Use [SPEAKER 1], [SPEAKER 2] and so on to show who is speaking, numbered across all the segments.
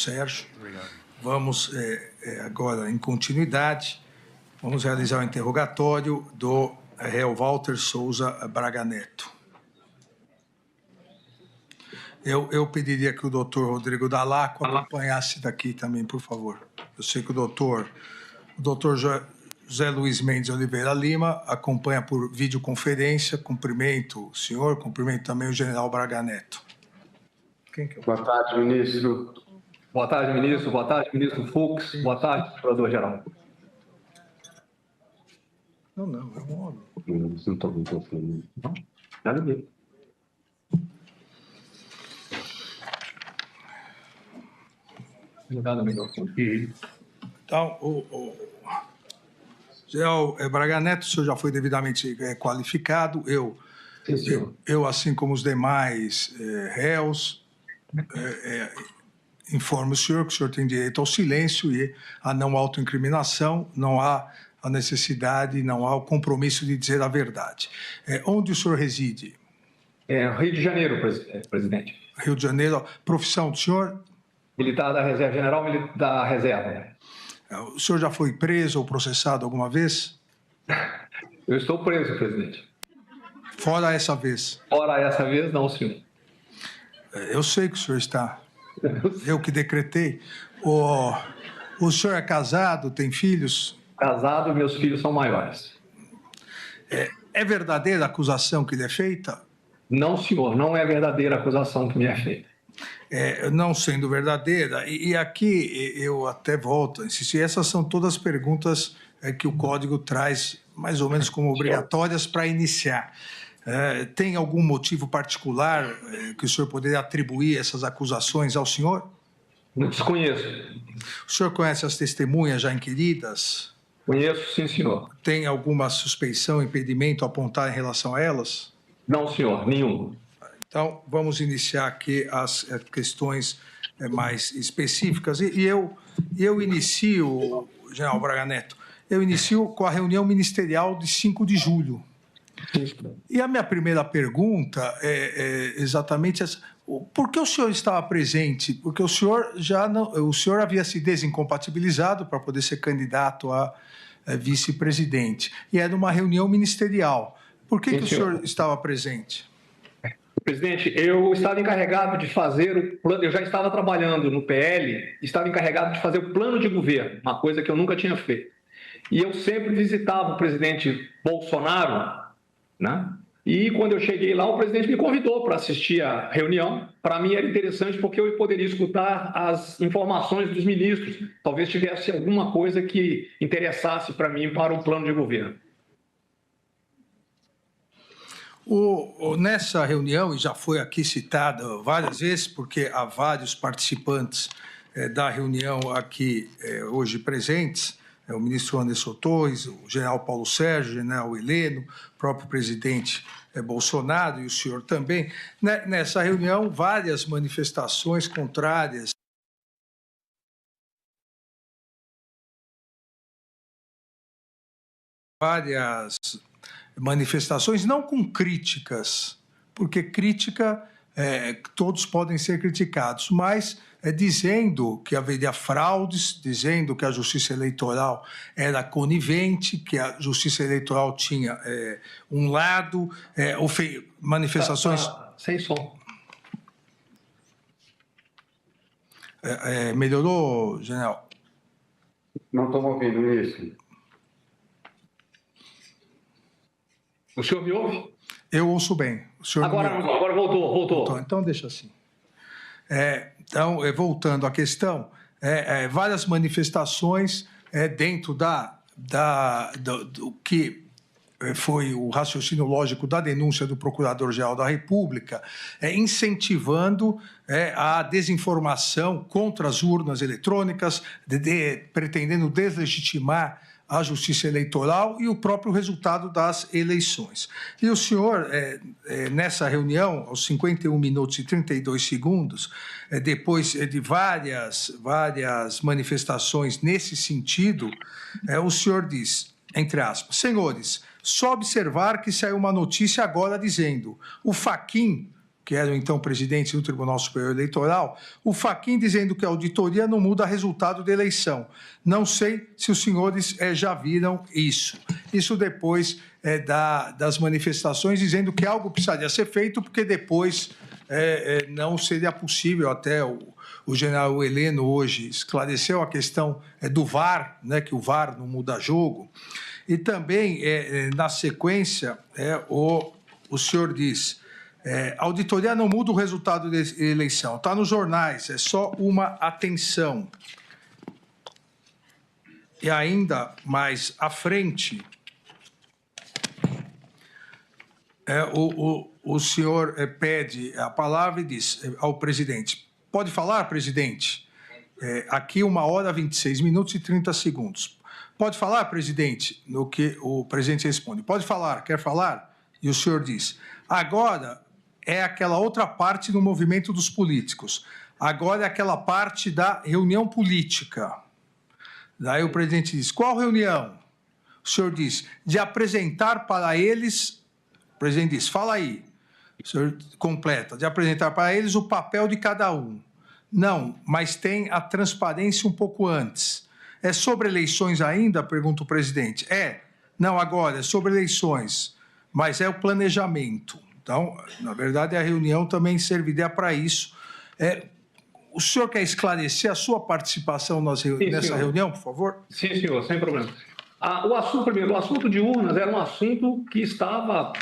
[SPEAKER 1] Sérgio. Vamos agora, em continuidade, vamos realizar o interrogatório do réu Walter Souza Braga Neto. Eu pediria que o doutor Rodrigo Dalaco acompanhasse daqui também, por favor. Eu sei que o doutor José Luiz Mendes Oliveira Lima acompanha por videoconferência. Cumprimento o senhor, cumprimento também o general Braga Neto.
[SPEAKER 2] Boa tarde, ministro.
[SPEAKER 3] Boa tarde, ministro. Boa tarde, ministro Fux. Boa tarde, procurador-geral.
[SPEAKER 1] Não, é um homem.
[SPEAKER 2] Não estou falando. Não, nada mesmo.
[SPEAKER 1] Então, o general Braga Neto, o senhor já foi devidamente qualificado. Eu, assim como os demais réus, informo o senhor que o senhor tem direito ao silêncio e à não autoincriminação, não há a necessidade, não há o compromisso de dizer a verdade. Onde o senhor reside?
[SPEAKER 3] Rio de Janeiro, presidente.
[SPEAKER 1] Rio de Janeiro. Profissão do senhor?
[SPEAKER 3] Militar da Reserva, general da Reserva.
[SPEAKER 1] O senhor já foi preso ou processado alguma vez?
[SPEAKER 3] Eu estou preso, presidente.
[SPEAKER 1] Fora essa vez?
[SPEAKER 3] Fora essa vez, não, senhor.
[SPEAKER 1] Eu sei que o senhor está. Eu que decretei. O senhor é casado, tem filhos?
[SPEAKER 3] Casado, meus filhos são maiores.
[SPEAKER 1] É verdadeira a acusação que lhe é feita?
[SPEAKER 3] Não, senhor, não é verdadeira a acusação que me é feita.
[SPEAKER 1] Não sendo verdadeira, e aqui eu até volto a insistir, essas são todas perguntas que o Código traz mais ou menos como obrigatórias para iniciar. Tem algum motivo particular que o senhor poderia atribuir essas acusações ao senhor?
[SPEAKER 3] Desconheço.
[SPEAKER 1] O senhor conhece as testemunhas já inquiridas?
[SPEAKER 3] Conheço, sim, senhor.
[SPEAKER 1] Tem alguma suspeição, impedimento a apontar em relação a elas?
[SPEAKER 3] Não, senhor, nenhum.
[SPEAKER 1] Então, vamos iniciar aqui as questões mais específicas. E eu inicio, general Braga Neto, eu inicio com a reunião ministerial de 5 de julho. E a minha primeira pergunta é exatamente essa. Por que o senhor estava presente? Porque o senhor havia se desincompatibilizado para poder ser candidato a vice-presidente. E era uma reunião ministerial. Por que o senhor estava presente?
[SPEAKER 3] Presidente, eu estava encarregado de fazer o plano, eu já estava trabalhando no PL, estava encarregado de fazer o plano de governo, uma coisa que eu nunca tinha feito. E eu sempre visitava o presidente Bolsonaro, né? E quando eu cheguei lá, o presidente me convidou para assistir à reunião. Para mim era interessante porque eu poderia escutar as informações dos ministros. Talvez tivesse alguma coisa que interessasse para mim para o plano de governo.
[SPEAKER 1] Nessa reunião, e já foi aqui citada várias vezes, porque há vários participantes da reunião aqui hoje presentes, o ministro Anderson Torres, o general Paulo Sérgio, o general Heleno, o próprio presidente Bolsonaro e o senhor também. Nessa reunião, várias manifestações contrárias manifestações, não com críticas, porque crítica, todos podem ser criticados, mas dizendo que haveria fraudes, dizendo que a Justiça Eleitoral era conivente, que a Justiça Eleitoral tinha um lado, manifestações...
[SPEAKER 3] Sem som.
[SPEAKER 1] Melhorou, general?
[SPEAKER 2] Não estou ouvindo isso.
[SPEAKER 3] O senhor me ouve?
[SPEAKER 1] Eu ouço bem. O senhor
[SPEAKER 3] agora voltou.
[SPEAKER 1] Então, deixa assim. Então, voltando à questão, várias manifestações dentro do que foi o raciocínio lógico da denúncia do Procurador-Geral da República, incentivando a desinformação contra as urnas eletrônicas, pretendendo deslegitimar a Justiça Eleitoral e o próprio resultado das eleições. E o senhor, nessa reunião, aos 51 minutos e 32 segundos, depois de várias manifestações nesse sentido, o senhor diz, entre aspas, senhores, só observar que saiu uma notícia agora dizendo o Fachin que era o então presidente do Tribunal Superior Eleitoral, o Fachin dizendo que a auditoria não muda resultado da eleição. Não sei se os senhores já viram isso. Isso depois das manifestações, dizendo que algo precisaria ser feito, porque depois não seria possível. Até o general Heleno hoje esclareceu a questão do VAR, né, que o VAR não muda jogo. E também, na sequência, o senhor diz... a auditoria não muda o resultado da eleição. Está nos jornais, é só uma atenção. E ainda mais à frente, o senhor pede a palavra e diz ao presidente: pode falar, presidente? Aqui 1h26 e 30 segundos. Pode falar, presidente? No que o presidente responde: pode falar, quer falar? E o senhor diz: agora é aquela outra parte do movimento dos políticos. Agora é aquela parte da reunião política. Daí o presidente diz: qual reunião? O senhor diz: de apresentar para eles... O presidente diz: fala aí. O senhor completa: de apresentar para eles o papel de cada um. Não, mas tem a transparência um pouco antes. É sobre eleições ainda? Pergunta o presidente. Não, agora é sobre eleições, mas é o planejamento. Então, na verdade, a reunião também serviria para isso. O senhor quer esclarecer a sua participação nessa reunião, por favor?
[SPEAKER 3] Sim, senhor, sem problema. O assunto de urnas era um assunto que estava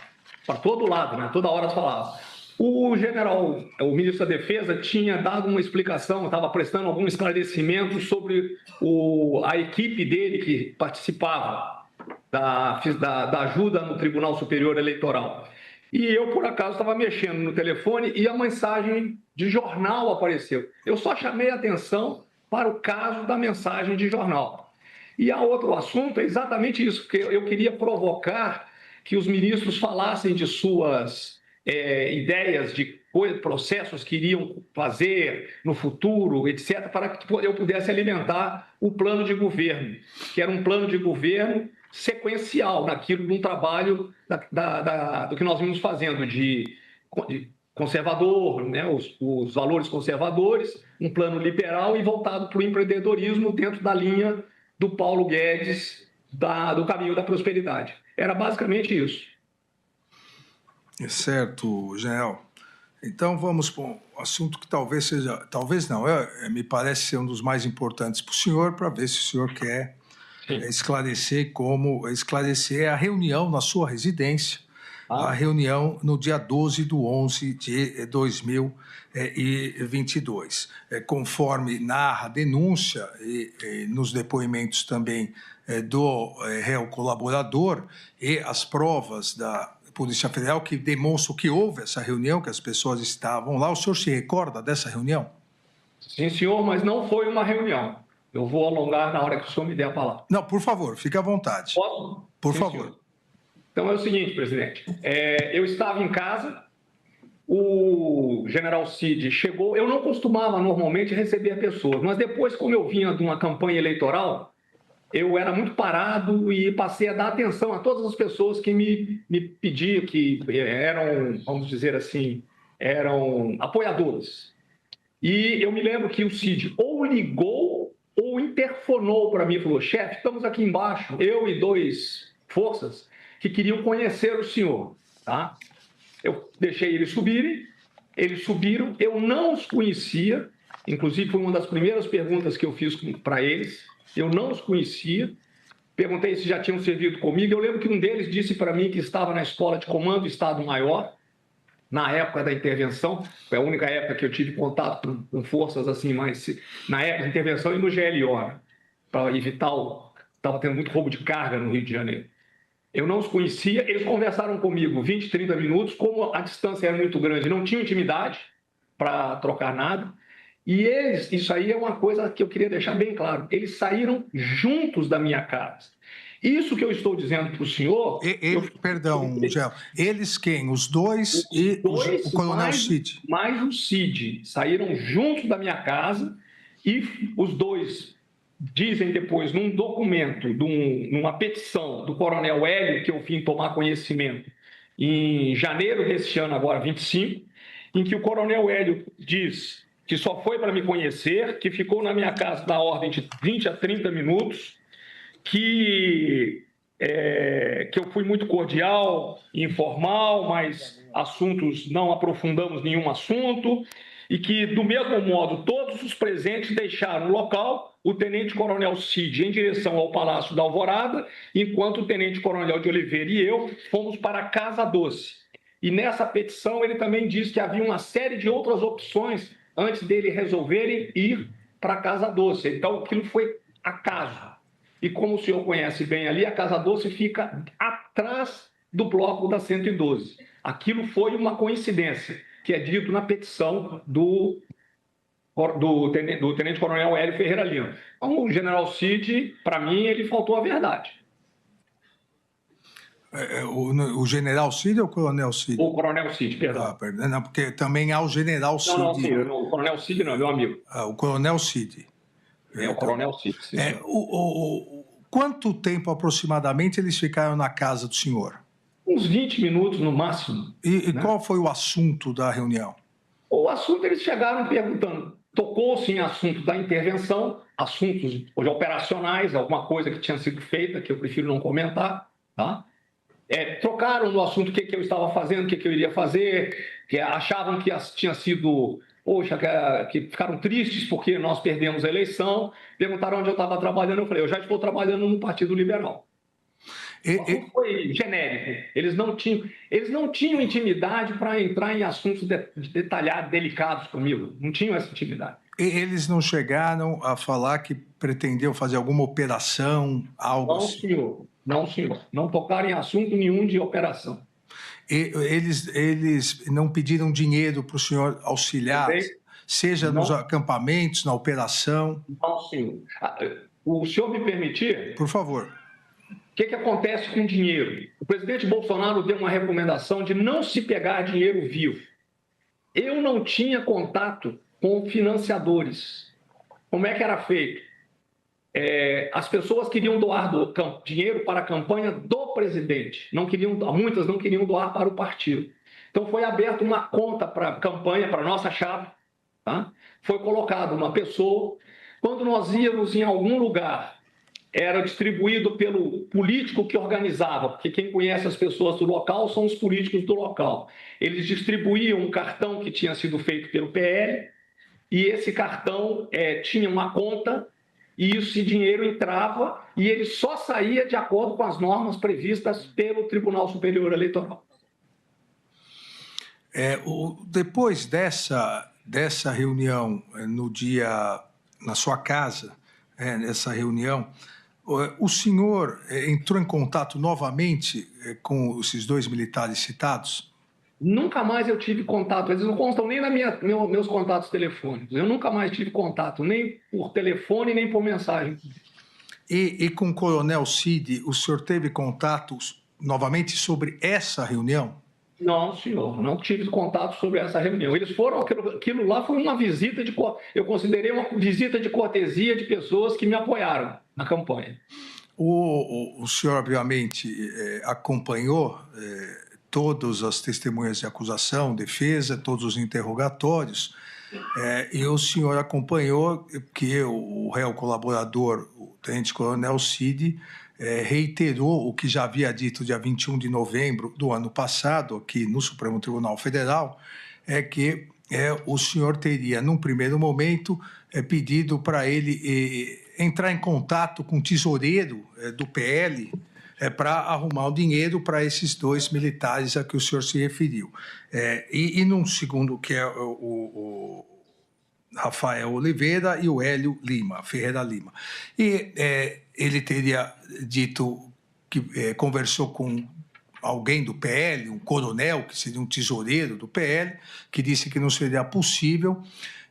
[SPEAKER 3] para todo lado, né? Toda hora se falava. O ministro da Defesa, tinha dado uma explicação, estava prestando algum esclarecimento sobre a equipe dele que participava da ajuda no Tribunal Superior Eleitoral. E eu, por acaso, estava mexendo no telefone e a mensagem de jornal apareceu. Eu só chamei a atenção para o caso da mensagem de jornal. E o outro assunto é exatamente isso, porque eu queria provocar que os ministros falassem de suas ideias, de processos que iriam fazer no futuro, etc., para que eu pudesse alimentar o plano de governo, que era um plano de governo sequencial naquilo, num trabalho do que nós vimos fazendo de conservador, né, os valores conservadores, um plano liberal e voltado para o empreendedorismo dentro da linha do Paulo Guedes, do caminho da prosperidade. Era basicamente isso.
[SPEAKER 1] Certo, general. Então vamos para um assunto que talvez não, me parece ser um dos mais importantes para o senhor, para ver se o senhor quer esclarecer a reunião na sua residência, a reunião no dia 12/11 de 2022. Conforme narra a denúncia e nos depoimentos também do réu colaborador e as provas da Polícia Federal que demonstram que houve essa reunião, que as pessoas estavam lá. O senhor se recorda dessa reunião?
[SPEAKER 3] Sim, senhor, mas não foi uma reunião. Eu vou alongar na hora que o senhor me der a palavra.
[SPEAKER 1] Não, por favor, fique à vontade.
[SPEAKER 3] Posso?
[SPEAKER 1] Por
[SPEAKER 3] Sim,
[SPEAKER 1] favor.
[SPEAKER 3] Senhor. Então é o seguinte, presidente. Eu estava em casa, o general Cid chegou. Eu não costumava normalmente receber pessoas, mas depois, como eu vinha de uma campanha eleitoral, eu era muito parado e passei a dar atenção a todas as pessoas que me pediam, que eram, vamos dizer assim, eram apoiadoras. E eu me lembro que o Cid ou ligou ou interfonou para mim e falou: chefe, estamos aqui embaixo, eu e 2 forças que queriam conhecer o senhor. Tá? Eu deixei eles subirem, eles subiram, eu não os conhecia, inclusive foi uma das primeiras perguntas que eu fiz para eles. Eu não os conhecia, perguntei se já tinham servido comigo. Eu lembro que um deles disse para mim que estava na Escola de Comando Estado-Maior, na época da intervenção. Foi a única época que eu tive contato com forças assim, mas na época da intervenção e no GLO, né, para evitar estava tendo muito roubo de carga no Rio de Janeiro. Eu não os conhecia, eles conversaram comigo 20, 30 minutos, como a distância era muito grande, não tinham intimidade para trocar nada. E isso aí é uma coisa que eu queria deixar bem claro, eles saíram juntos da minha casa. Isso que eu estou dizendo para o senhor...
[SPEAKER 1] Perdão, Gel, eles quem? Os dois e o coronel Cid?
[SPEAKER 3] Mais o Cid, saíram juntos da minha casa e os dois dizem depois, num documento, numa petição do coronel Hélio, que eu vim tomar conhecimento em janeiro deste ano, agora 25, em que o coronel Hélio diz que só foi para me conhecer, que ficou na minha casa na ordem de 20 a 30 minutos, que eu fui muito cordial, informal, mas assuntos, não aprofundamos nenhum assunto, e que, do mesmo modo, todos os presentes deixaram o local, o tenente-coronel Cid em direção ao Palácio da Alvorada, enquanto o tenente-coronel de Oliveira e eu fomos para a Casa Doce. E nessa petição ele também diz que havia uma série de outras opções antes dele resolverem ir para a Casa Doce. Então, aquilo foi acaso. E como o senhor conhece bem ali, a Casa Doce fica atrás do bloco da 112. Aquilo foi uma coincidência, que é dito na petição do tenente-coronel Hélio Ferreira Lima. Então, o general Cid, para mim, ele faltou a verdade.
[SPEAKER 1] O general Cid ou o coronel Cid?
[SPEAKER 3] O coronel Cid, perdão.
[SPEAKER 1] Não, porque também há o general Cid.
[SPEAKER 3] Não, sim, o coronel Cid não, meu amigo.
[SPEAKER 1] O coronel Cid.
[SPEAKER 3] O coronel Cid, sim.
[SPEAKER 1] Quanto tempo aproximadamente eles ficaram na casa do senhor?
[SPEAKER 3] Uns 20 minutos no máximo.
[SPEAKER 1] E qual foi o assunto da reunião?
[SPEAKER 3] O assunto, eles chegaram perguntando, tocou-se em assunto da intervenção, assuntos operacionais, alguma coisa que tinha sido feita, que eu prefiro não comentar, tá? Trocaram no assunto o que eu estava fazendo, o que eu iria fazer, que achavam que tinha sido, que ficaram tristes porque nós perdemos a eleição, perguntaram onde eu estava trabalhando, eu falei, eu já estou trabalhando no Partido Liberal. O assunto foi genérico, eles não tinham intimidade para entrar em assuntos detalhados, delicados comigo, não tinham essa intimidade.
[SPEAKER 1] Eles não chegaram a falar que pretendiam fazer alguma operação, algo
[SPEAKER 3] não,
[SPEAKER 1] assim?
[SPEAKER 3] Senhor. Não, senhor. Não tocaram em assunto nenhum de operação.
[SPEAKER 1] Eles não pediram dinheiro para o senhor auxiliar, seja nos acampamentos, na operação?
[SPEAKER 3] Não, senhor. O senhor me permitir?
[SPEAKER 1] Por favor.
[SPEAKER 3] O que acontece com dinheiro? O presidente Bolsonaro deu uma recomendação de não se pegar dinheiro vivo. Eu não tinha contato com financiadores. Como é que era feito? As pessoas queriam doar dinheiro para a campanha do presidente. Muitas não queriam doar para o partido. Então, foi aberta uma conta para a campanha, para a nossa chapa. Tá? Foi colocada uma pessoa. Quando nós íamos em algum lugar, era distribuído pelo político que organizava, porque quem conhece as pessoas do local são os políticos do local. Eles distribuíam um cartão que tinha sido feito pelo PL, e esse cartão tinha uma conta, e esse dinheiro entrava e ele só saía de acordo com as normas previstas pelo Tribunal Superior Eleitoral.
[SPEAKER 1] Depois dessa reunião na sua casa, nessa reunião, o senhor entrou em contato novamente com esses dois militares citados?
[SPEAKER 3] Nunca mais eu tive contato, eles não constam nem nos meus contatos telefônicos. Eu nunca mais tive contato, nem por telefone, nem por mensagem.
[SPEAKER 1] E com o coronel Cid, o senhor teve contatos novamente sobre essa reunião?
[SPEAKER 3] Não, senhor, não tive contato sobre essa reunião. Eles foram, aquilo lá foi uma visita eu considerei uma visita de cortesia de pessoas que me apoiaram na campanha.
[SPEAKER 1] O senhor, obviamente, acompanhou todas as testemunhas de acusação, defesa, todos os interrogatórios, e o senhor acompanhou que o réu colaborador, o tenente-coronel Cid, reiterou o que já havia dito dia 21 de novembro do ano passado, aqui no Supremo Tribunal Federal, que o senhor teria, num primeiro momento, pedido para ele entrar em contato com o tesoureiro do PL, para arrumar o dinheiro para esses dois militares a que o senhor se referiu. E num segundo, que é o Rafael Oliveira e o Hélio Ferreira Lima. E ele teria dito que conversou com alguém do PL, um coronel, que seria um tesoureiro do PL, que disse que não seria possível,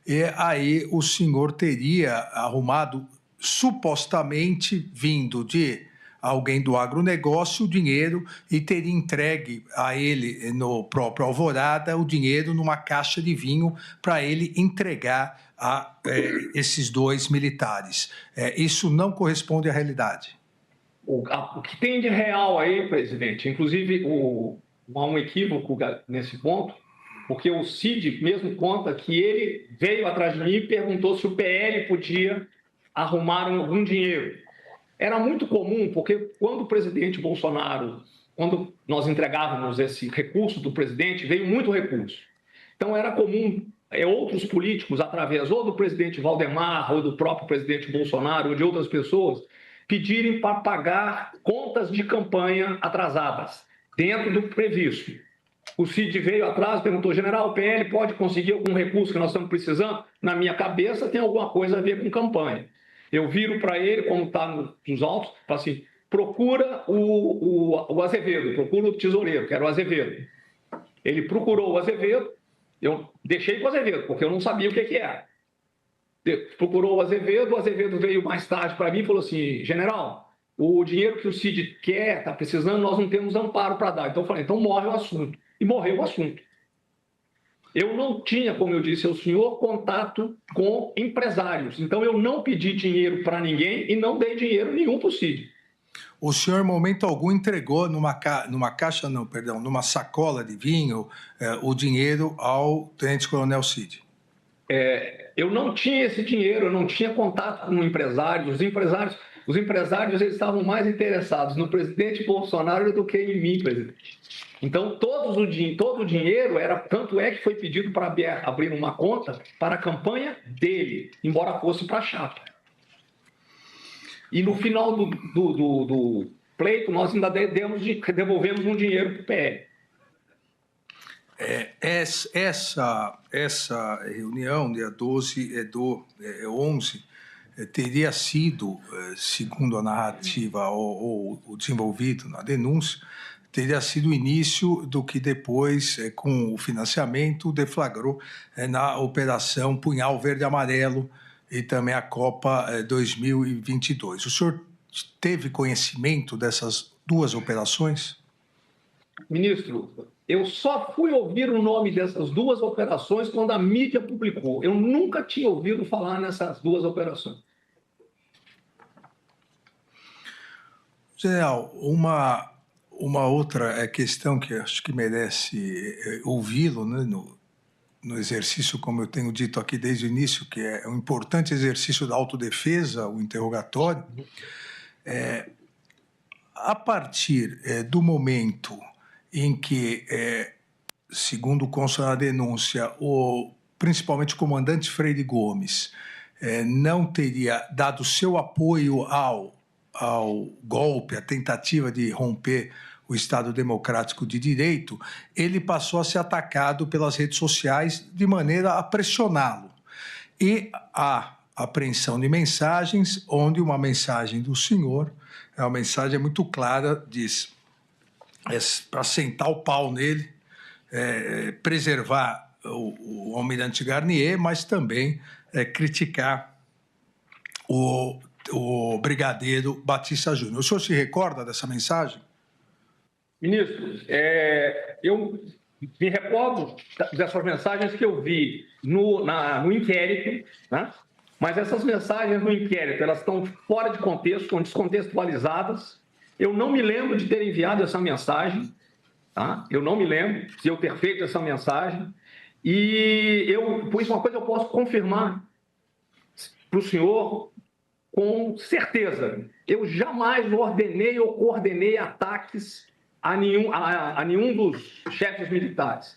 [SPEAKER 1] e aí o senhor teria arrumado, supostamente vindo de alguém do agronegócio, o dinheiro, e teria entregue a ele, no próprio Alvorada, o dinheiro numa caixa de vinho para ele entregar a esses dois militares. Isso não corresponde à realidade.
[SPEAKER 3] O que tem de real aí, presidente, inclusive há um equívoco nesse ponto, porque o Cid mesmo conta que ele veio atrás de mim e perguntou se o PL podia arrumar algum dinheiro. Era muito comum, porque quando o presidente Bolsonaro, quando nós entregávamos esse recurso do presidente, veio muito recurso. Então era comum outros políticos, através ou do presidente Valdemar, ou do próprio presidente Bolsonaro, ou de outras pessoas, pedirem para pagar contas de campanha atrasadas, dentro do previsto. O Cid veio atrás e perguntou: general, o PL pode conseguir algum recurso que nós estamos precisando? Na minha cabeça tem alguma coisa a ver com campanha. Eu viro para ele, como está nos autos, falo assim: procura o Azevedo, procura o tesoureiro, que era o Azevedo. Ele procurou o Azevedo, eu deixei com o Azevedo, porque eu não sabia o que era. Procurou o Azevedo veio mais tarde para mim e falou assim: general, o dinheiro que o Cid quer, está precisando, nós não temos amparo para dar. Então eu falei: então morre o assunto. E morreu o assunto. Eu não tinha, como eu disse ao senhor, contato com empresários. Então eu não pedi dinheiro para ninguém e não dei dinheiro nenhum para o Cid.
[SPEAKER 1] O senhor, em momento algum, entregou numa sacola de vinho, o dinheiro ao tenente-coronel Cid?
[SPEAKER 3] Eu não tinha esse dinheiro, eu não tinha contato com empresários. Os empresários eles estavam mais interessados no presidente Bolsonaro do que em mim, presidente. Então, todo o dinheiro era, tanto é que foi pedido para abrir uma conta para a campanha dele, embora fosse para a chapa. E no final do pleito, nós ainda devolvemos um dinheiro para o PL.
[SPEAKER 1] Essa reunião, dia 11, teria sido, segundo a narrativa ou o desenvolvido na denúncia, teria sido o início do que depois, com o financiamento, deflagrou na Operação Punhal Verde e Amarelo e também a Copa 2022. O senhor teve conhecimento dessas duas operações?
[SPEAKER 3] Ministro, eu só fui ouvir o nome dessas duas operações quando a mídia publicou. Eu nunca tinha ouvido falar nessas duas operações.
[SPEAKER 1] General, uma outra questão que acho que merece ouvi-lo, né, no exercício, como eu tenho dito aqui desde o início, que é um importante exercício da autodefesa, o interrogatório, a partir do momento em que, segundo consta na denúncia, principalmente o comandante Freire Gomes não teria dado seu apoio ao golpe, à tentativa de romper o Estado Democrático de Direito, ele passou a ser atacado pelas redes sociais de maneira a pressioná-lo. E a apreensão de mensagens, onde uma mensagem do senhor, uma mensagem muito clara, diz para sentar o pau nele, preservar o almirante Garnier, mas também criticar o brigadeiro Batista Júnior. O senhor se recorda dessa mensagem?
[SPEAKER 3] Ministro, eu me recordo dessas mensagens que eu vi no inquérito, né? Mas essas mensagens no inquérito, elas estão fora de contexto, estão descontextualizadas. Eu não me lembro de ter enviado essa mensagem, tá? Eu não me lembro de eu ter feito essa mensagem. E por isso, uma coisa eu posso confirmar para o senhor com certeza. Eu jamais ordenei ou coordenei ataques a nenhum dos chefes militares.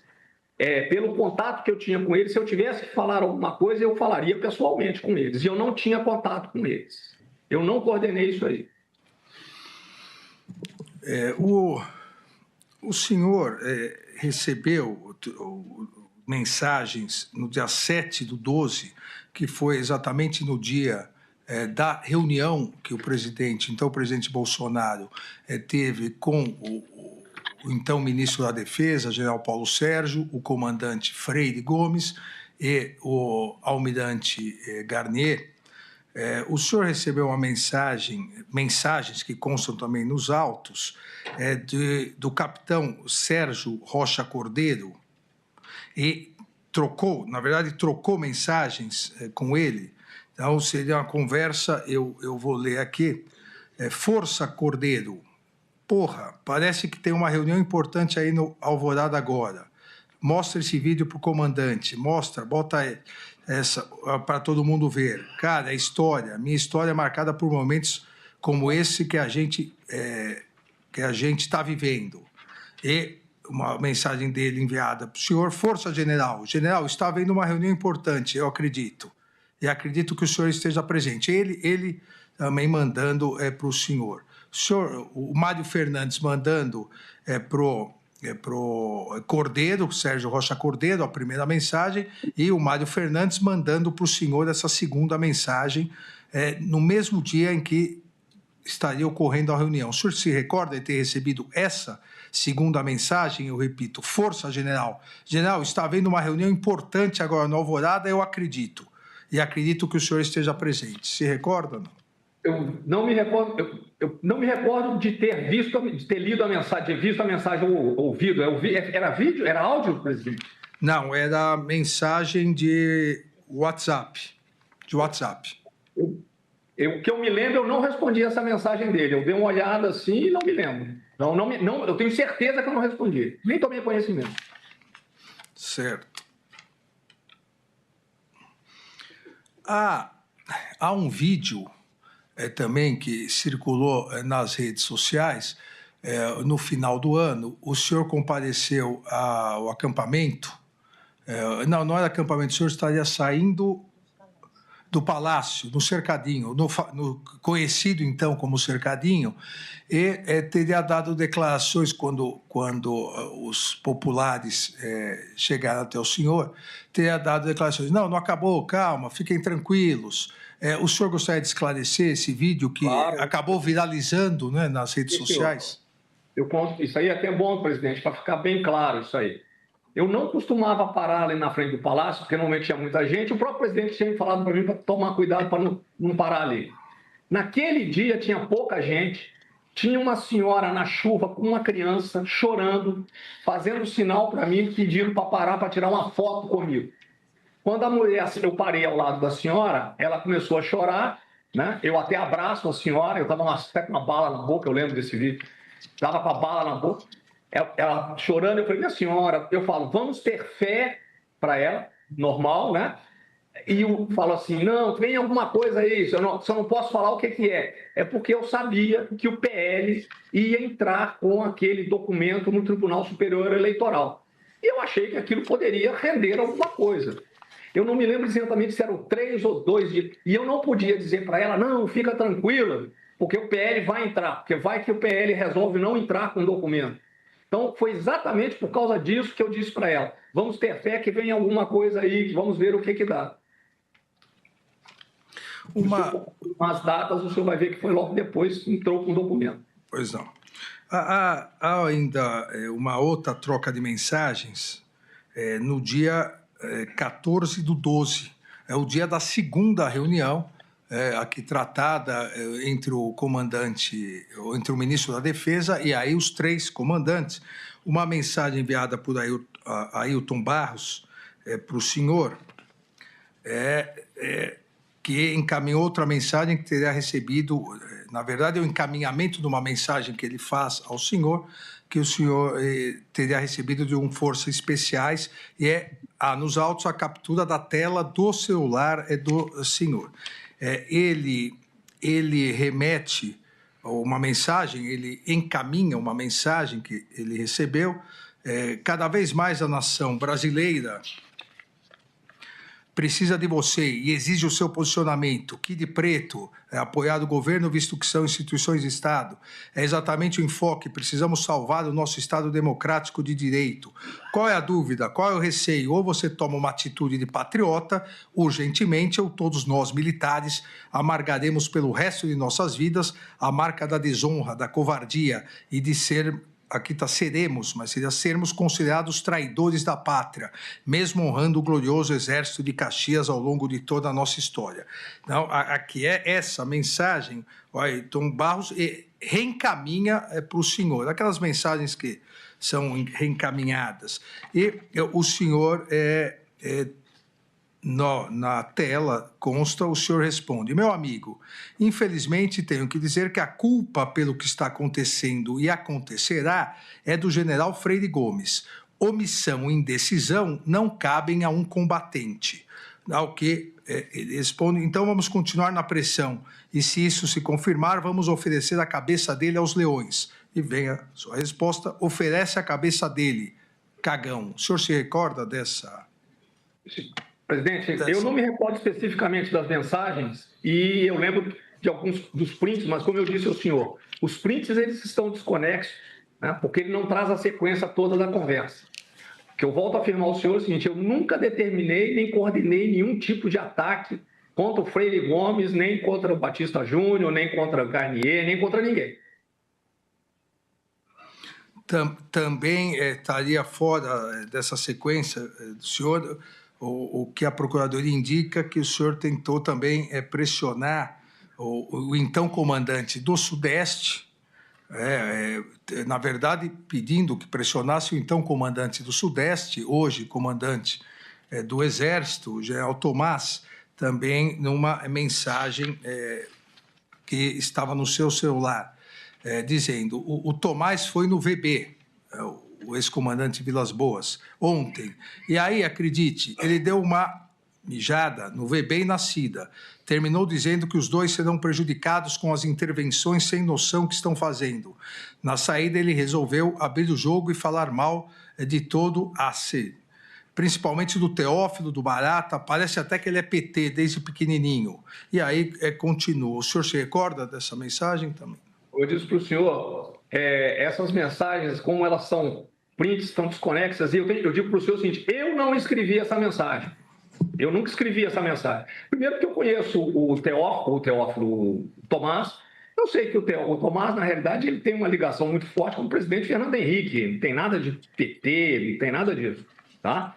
[SPEAKER 3] Pelo contato que eu tinha com eles, se eu tivesse que falar alguma coisa, eu falaria pessoalmente com eles. E eu não tinha contato com eles. Eu não coordenei isso aí.
[SPEAKER 1] O senhor recebeu mensagens no dia 7/12, que foi exatamente no dia da reunião que o presidente Bolsonaro teve com o então ministro da Defesa, general Paulo Sérgio, o comandante Freire Gomes e o almirante Garnier. O senhor recebeu uma mensagens que constam também nos autos, do capitão Sérgio Rocha Cordeiro, e trocou mensagens com ele. Então, seria uma conversa, eu vou ler aqui. Força, Cordeiro. Porra, parece que tem uma reunião importante aí no Alvorada agora. mostra esse vídeo para o comandante, bota essa para todo mundo ver. Cara, a história, minha história é marcada por momentos como esse que a gente está vivendo. E uma mensagem dele enviada para o senhor: Força General. General, está havendo uma reunião importante, eu acredito. E acredito que o senhor esteja presente. Ele também mandando para o senhor. O Mário Fernandes mandando para o Cordeiro, Sérgio Rocha Cordeiro, a primeira mensagem, e o Mário Fernandes mandando para o senhor essa segunda mensagem, no mesmo dia em que estaria ocorrendo a reunião. O senhor se recorda de ter recebido essa segunda mensagem? Eu repito: Força General. General, está havendo uma reunião importante agora no Alvorada, eu acredito. E acredito que o senhor esteja presente. Se recorda, não?
[SPEAKER 3] Eu não me recordo de ter visto, de ter lido a mensagem, de ter visto a mensagem ou ouvido. Era vídeo? Era áudio, presidente?
[SPEAKER 1] Não, era mensagem de WhatsApp.
[SPEAKER 3] O que eu me lembro, eu não respondi essa mensagem dele. Eu dei uma olhada assim e não me lembro. Não, eu tenho certeza que eu não respondi. Nem tomei conhecimento.
[SPEAKER 1] Certo. Há um vídeo também que circulou nas redes sociais. No final do ano, o senhor compareceu ao acampamento. Não era acampamento, o senhor estaria saindo do Palácio, no Cercadinho, no conhecido então como Cercadinho, e teria dado declarações quando os populares chegaram até o senhor, teria dado declarações: não acabou, calma, fiquem tranquilos. O senhor gostaria de esclarecer esse vídeo que acabou viralizando, né, nas redes sociais?
[SPEAKER 3] Eu conto, isso aí é até bom, presidente, para ficar bem claro isso aí. Eu não costumava parar ali na frente do Palácio, porque normalmente tinha muita gente. O próprio presidente tinha me falado para mim para tomar cuidado para não parar ali. Naquele dia tinha pouca gente, tinha uma senhora na chuva com uma criança chorando, fazendo sinal para mim, pedindo para parar para tirar uma foto comigo. Quando eu parei ao lado da senhora, ela começou a chorar, né? Eu até abraço a senhora, eu estava até com uma bala na boca, eu lembro desse vídeo, estava com a bala na boca. Ela chorando, eu falei: minha senhora, eu falo, vamos ter fé para ela, normal, né? E eu falo assim: não, tem alguma coisa aí, só não posso falar o que é. É porque eu sabia que o PL ia entrar com aquele documento no Tribunal Superior Eleitoral. E eu achei que aquilo poderia render alguma coisa. Eu não me lembro exatamente se eram 3 ou 2 dias. E eu não podia dizer para ela: não, fica tranquila, porque o PL vai entrar, porque vai que o PL resolve não entrar com o documento. Então, foi exatamente por causa disso que eu disse para ela: vamos ter fé que vem alguma coisa aí, vamos ver o que dá. As datas, o senhor vai ver que foi logo depois que entrou com o documento.
[SPEAKER 1] Pois não. Há ainda uma outra troca de mensagens no dia 14/12. É o dia da segunda reunião, aqui tratada entre o comandante, entre o ministro da Defesa e aí os 3 comandantes. Uma mensagem enviada por Ailton Barros para o senhor, que encaminhou outra mensagem que teria recebido, na verdade é o encaminhamento de uma mensagem que ele faz ao senhor, que o senhor teria recebido de Forças Especiais, e nos autos a captura da tela do celular do senhor. Ele remete uma mensagem, ele encaminha uma mensagem que ele recebeu. Cada vez mais a nação brasileira precisa de você e exige o seu posicionamento. Kid Preto é apoiado o governo, visto que são instituições de Estado. É exatamente o enfoque. Precisamos salvar o nosso Estado democrático de direito. Qual é a dúvida? Qual é o receio? Ou você toma uma atitude de patriota, urgentemente, ou todos nós, militares, amargaremos pelo resto de nossas vidas a marca da desonra, da covardia e de ser... Aqui está seremos, mas seria sermos considerados traidores da pátria, mesmo honrando o glorioso exército de Caxias ao longo de toda a nossa história. Então, aqui é essa mensagem, o Ailton Barros reencaminha para o senhor, aquelas mensagens que são reencaminhadas. E o senhor, na tela, consta, o senhor responde: meu amigo, infelizmente tenho que dizer que a culpa pelo que está acontecendo e acontecerá é do general Freire Gomes. omissão e indecisão não cabem a um combatente. Ao que ele responde, então vamos continuar na pressão, e se isso se confirmar, vamos oferecer a cabeça dele aos leões. E vem a sua resposta, oferece a cabeça dele, cagão. O senhor se recorda dessa...
[SPEAKER 3] Presidente, eu não me recordo especificamente das mensagens, e eu lembro de alguns dos prints, mas como eu disse ao senhor, os prints eles estão desconexos, né, porque ele não traz a sequência toda da conversa. Que eu volto a afirmar ao senhor o seguinte, eu nunca determinei nem coordenei nenhum tipo de ataque contra o Freire Gomes, nem contra o Batista Júnior, nem contra o Garnier, nem contra ninguém.
[SPEAKER 1] Também estaria fora dessa sequência do senhor o que a Procuradoria indica que o senhor tentou também pressionar o então comandante do Sudeste, na verdade, pedindo que pressionasse o então comandante do Sudeste, hoje comandante do Exército, o general Tomás, também numa mensagem que estava no seu celular, dizendo: o Tomás foi no VB, o ex-comandante Vilas Boas, ontem, e aí, acredite, ele deu uma mijada no VB e na CIDA. Terminou dizendo que os dois serão prejudicados com as intervenções sem noção que estão fazendo. Na saída, ele resolveu abrir o jogo e falar mal de todo a AC, principalmente do Teófilo, do Barata. Parece até que ele é PT desde pequenininho. E aí continua. O senhor se recorda dessa mensagem também?
[SPEAKER 3] Eu disse para o senhor, essas mensagens, como elas são prints, estão desconexas, e eu digo para o senhor o seguinte, eu não escrevi essa mensagem. Eu nunca escrevi essa mensagem. Primeiro que eu conheço o Teófilo Tomás. Eu sei que o Tomás, na realidade, ele tem uma ligação muito forte com o presidente Fernando Henrique. Não tem nada de PT, não tem nada disso. Tá?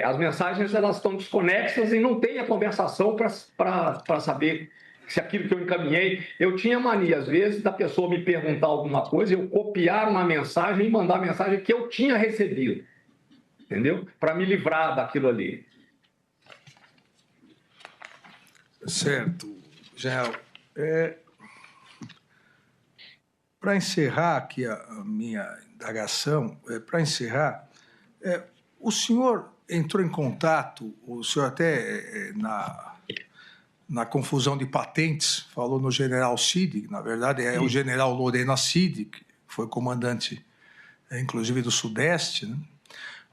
[SPEAKER 3] As mensagens elas estão desconexas e não tem a conversação para saber se aquilo que eu encaminhei... Eu tinha mania, às vezes, da pessoa me perguntar alguma coisa, eu copiar uma mensagem e mandar a mensagem que eu tinha recebido. Entendeu? Para me livrar daquilo ali.
[SPEAKER 1] Certo, General. Para encerrar aqui a minha indagação, o senhor entrou em contato, o senhor até na confusão de patentes falou no general Cid, que na verdade é o general Lorena Cid, que foi comandante, inclusive, do Sudeste, né?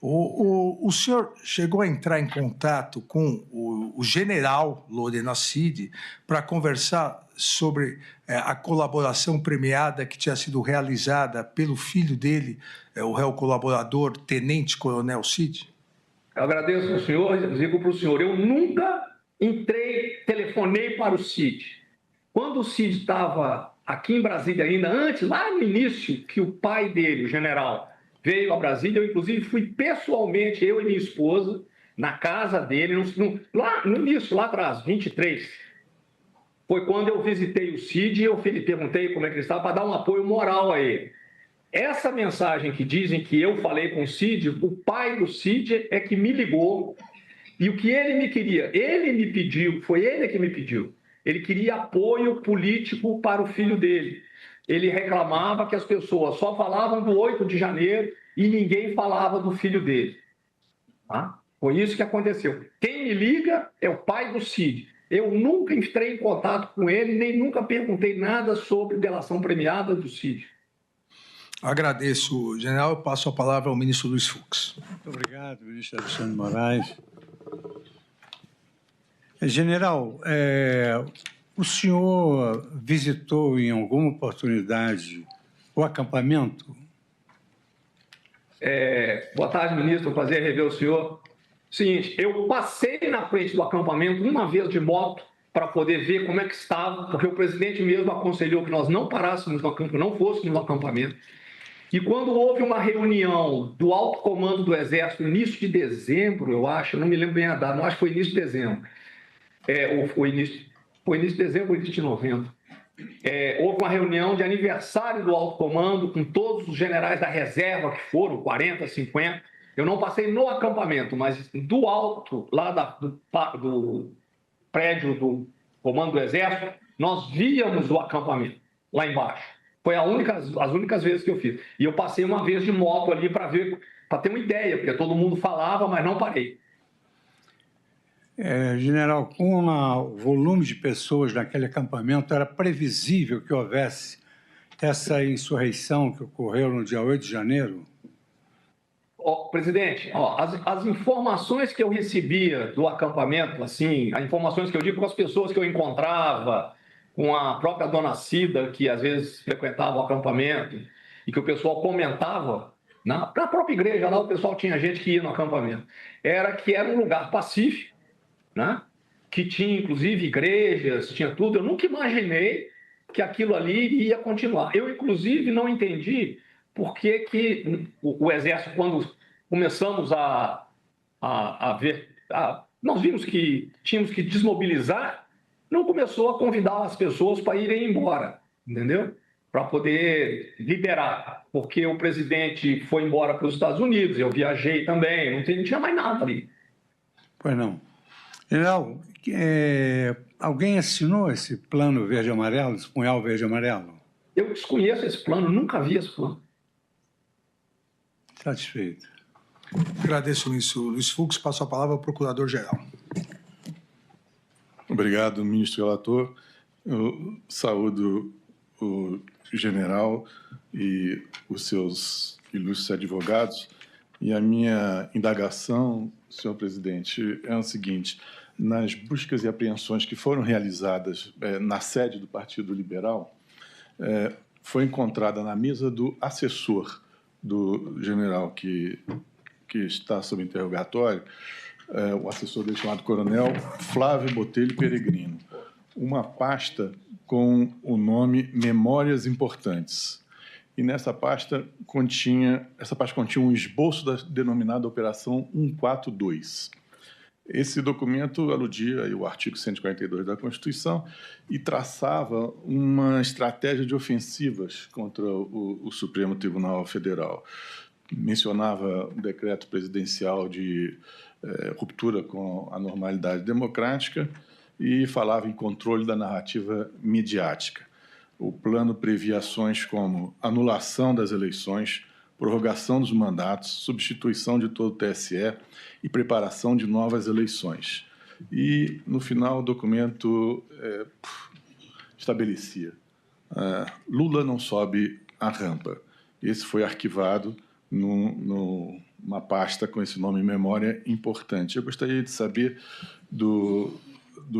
[SPEAKER 1] O senhor chegou a entrar em contato com o general Lorena Cid para conversar sobre a colaboração premiada que tinha sido realizada pelo filho dele, o réu colaborador, Tenente Coronel Cid?
[SPEAKER 3] Eu agradeço ao senhor, digo para o senhor, eu nunca telefonei para o Cid. Quando o Cid estava aqui em Brasília ainda, antes, lá no início, que o pai dele, o general, veio a Brasília, eu inclusive fui pessoalmente, eu e minha esposa, na casa dele, lá no início, lá atrás, 23. Foi quando eu visitei o Cid e eu perguntei como é que ele estava, para dar um apoio moral a ele. Essa mensagem que dizem que eu falei com o Cid, o pai do Cid é que me ligou, e o que ele me queria, ele me pediu, foi ele que me pediu, ele queria apoio político para o filho dele. Ele reclamava que as pessoas só falavam do 8 de janeiro e ninguém falava do filho dele. Tá? Foi isso que aconteceu. Quem me liga é o pai do Cid. Eu nunca entrei em contato com ele, nem nunca perguntei nada sobre delação premiada do Cid.
[SPEAKER 1] Agradeço, general. Eu passo a palavra ao ministro Luiz Fux.
[SPEAKER 4] Muito obrigado, ministro Alexandre de Moraes. General, o senhor visitou em alguma oportunidade o acampamento?
[SPEAKER 3] Boa tarde, ministro. É um prazer rever o senhor. Seguinte, eu passei na frente do acampamento uma vez de moto para poder ver como é que estava, porque o presidente mesmo aconselhou que nós não parássemos no acampamento, não fôssemos no acampamento. E quando houve uma reunião do alto comando do Exército, início de dezembro, eu acho, não me lembro bem a data, não acho que foi início de dezembro. Foi início de dezembro ou início de novembro. Houve uma reunião de aniversário do alto comando com todos os generais da reserva, que foram 40, 50. Eu não passei no acampamento, mas do alto, lá do prédio do comando do Exército, nós víamos o acampamento, lá embaixo. Foi as únicas vezes que eu fiz. E eu passei uma vez de moto ali para ver, para ter uma ideia, porque todo mundo falava, mas não parei.
[SPEAKER 4] General, com o volume de pessoas naquele acampamento, era previsível que houvesse essa insurreição que ocorreu no dia 8 de janeiro?
[SPEAKER 3] Presidente, as informações que eu recebia do acampamento, assim, as informações que eu digo com as pessoas que eu encontrava, com a própria dona Cida, que às vezes frequentava o acampamento, e que o pessoal comentava, na própria igreja lá o pessoal tinha gente que ia no acampamento, era que era um lugar pacífico, né? Que tinha inclusive igrejas, tinha tudo. Eu nunca imaginei que aquilo ali ia continuar. Eu, inclusive, não entendi por que o Exército, quando começamos a ver, nós vimos que tínhamos que desmobilizar, não começou a convidar as pessoas para irem embora, entendeu? Para poder liberar, porque o presidente foi embora para os Estados Unidos, eu viajei também, não tinha mais nada ali.
[SPEAKER 4] Pois não. General, alguém assinou esse plano verde-amarelo, esse punhal verde-amarelo?
[SPEAKER 3] Eu desconheço esse plano, nunca vi esse plano.
[SPEAKER 4] Satisfeito.
[SPEAKER 1] Agradeço, ministro Luiz Fux. Passo a palavra ao procurador-geral.
[SPEAKER 5] Obrigado, ministro relator. Eu saúdo o general e os seus ilustres advogados. E a minha indagação, senhor presidente, é o seguinte: nas buscas e apreensões que foram realizadas na sede do Partido Liberal, foi encontrada na mesa do assessor do general que está sob interrogatório, o assessor dele chamado Coronel Flávio Botelho Peregrino, uma pasta com o nome Memórias Importantes. E nessa pasta continha um esboço da denominada Operação 142. Esse documento aludia ao artigo 142 da Constituição e traçava uma estratégia de ofensivas contra o Supremo Tribunal Federal. Mencionava um decreto presidencial de ruptura com a normalidade democrática e falava em controle da narrativa midiática. O plano previa ações como anulação das eleições, prorrogação dos mandatos, substituição de todo o TSE e preparação de novas eleições. E, no final, o documento estabelecia: Lula não sobe a rampa. Esse foi arquivado numa pasta com esse nome Memória Importante. Eu gostaria de saber do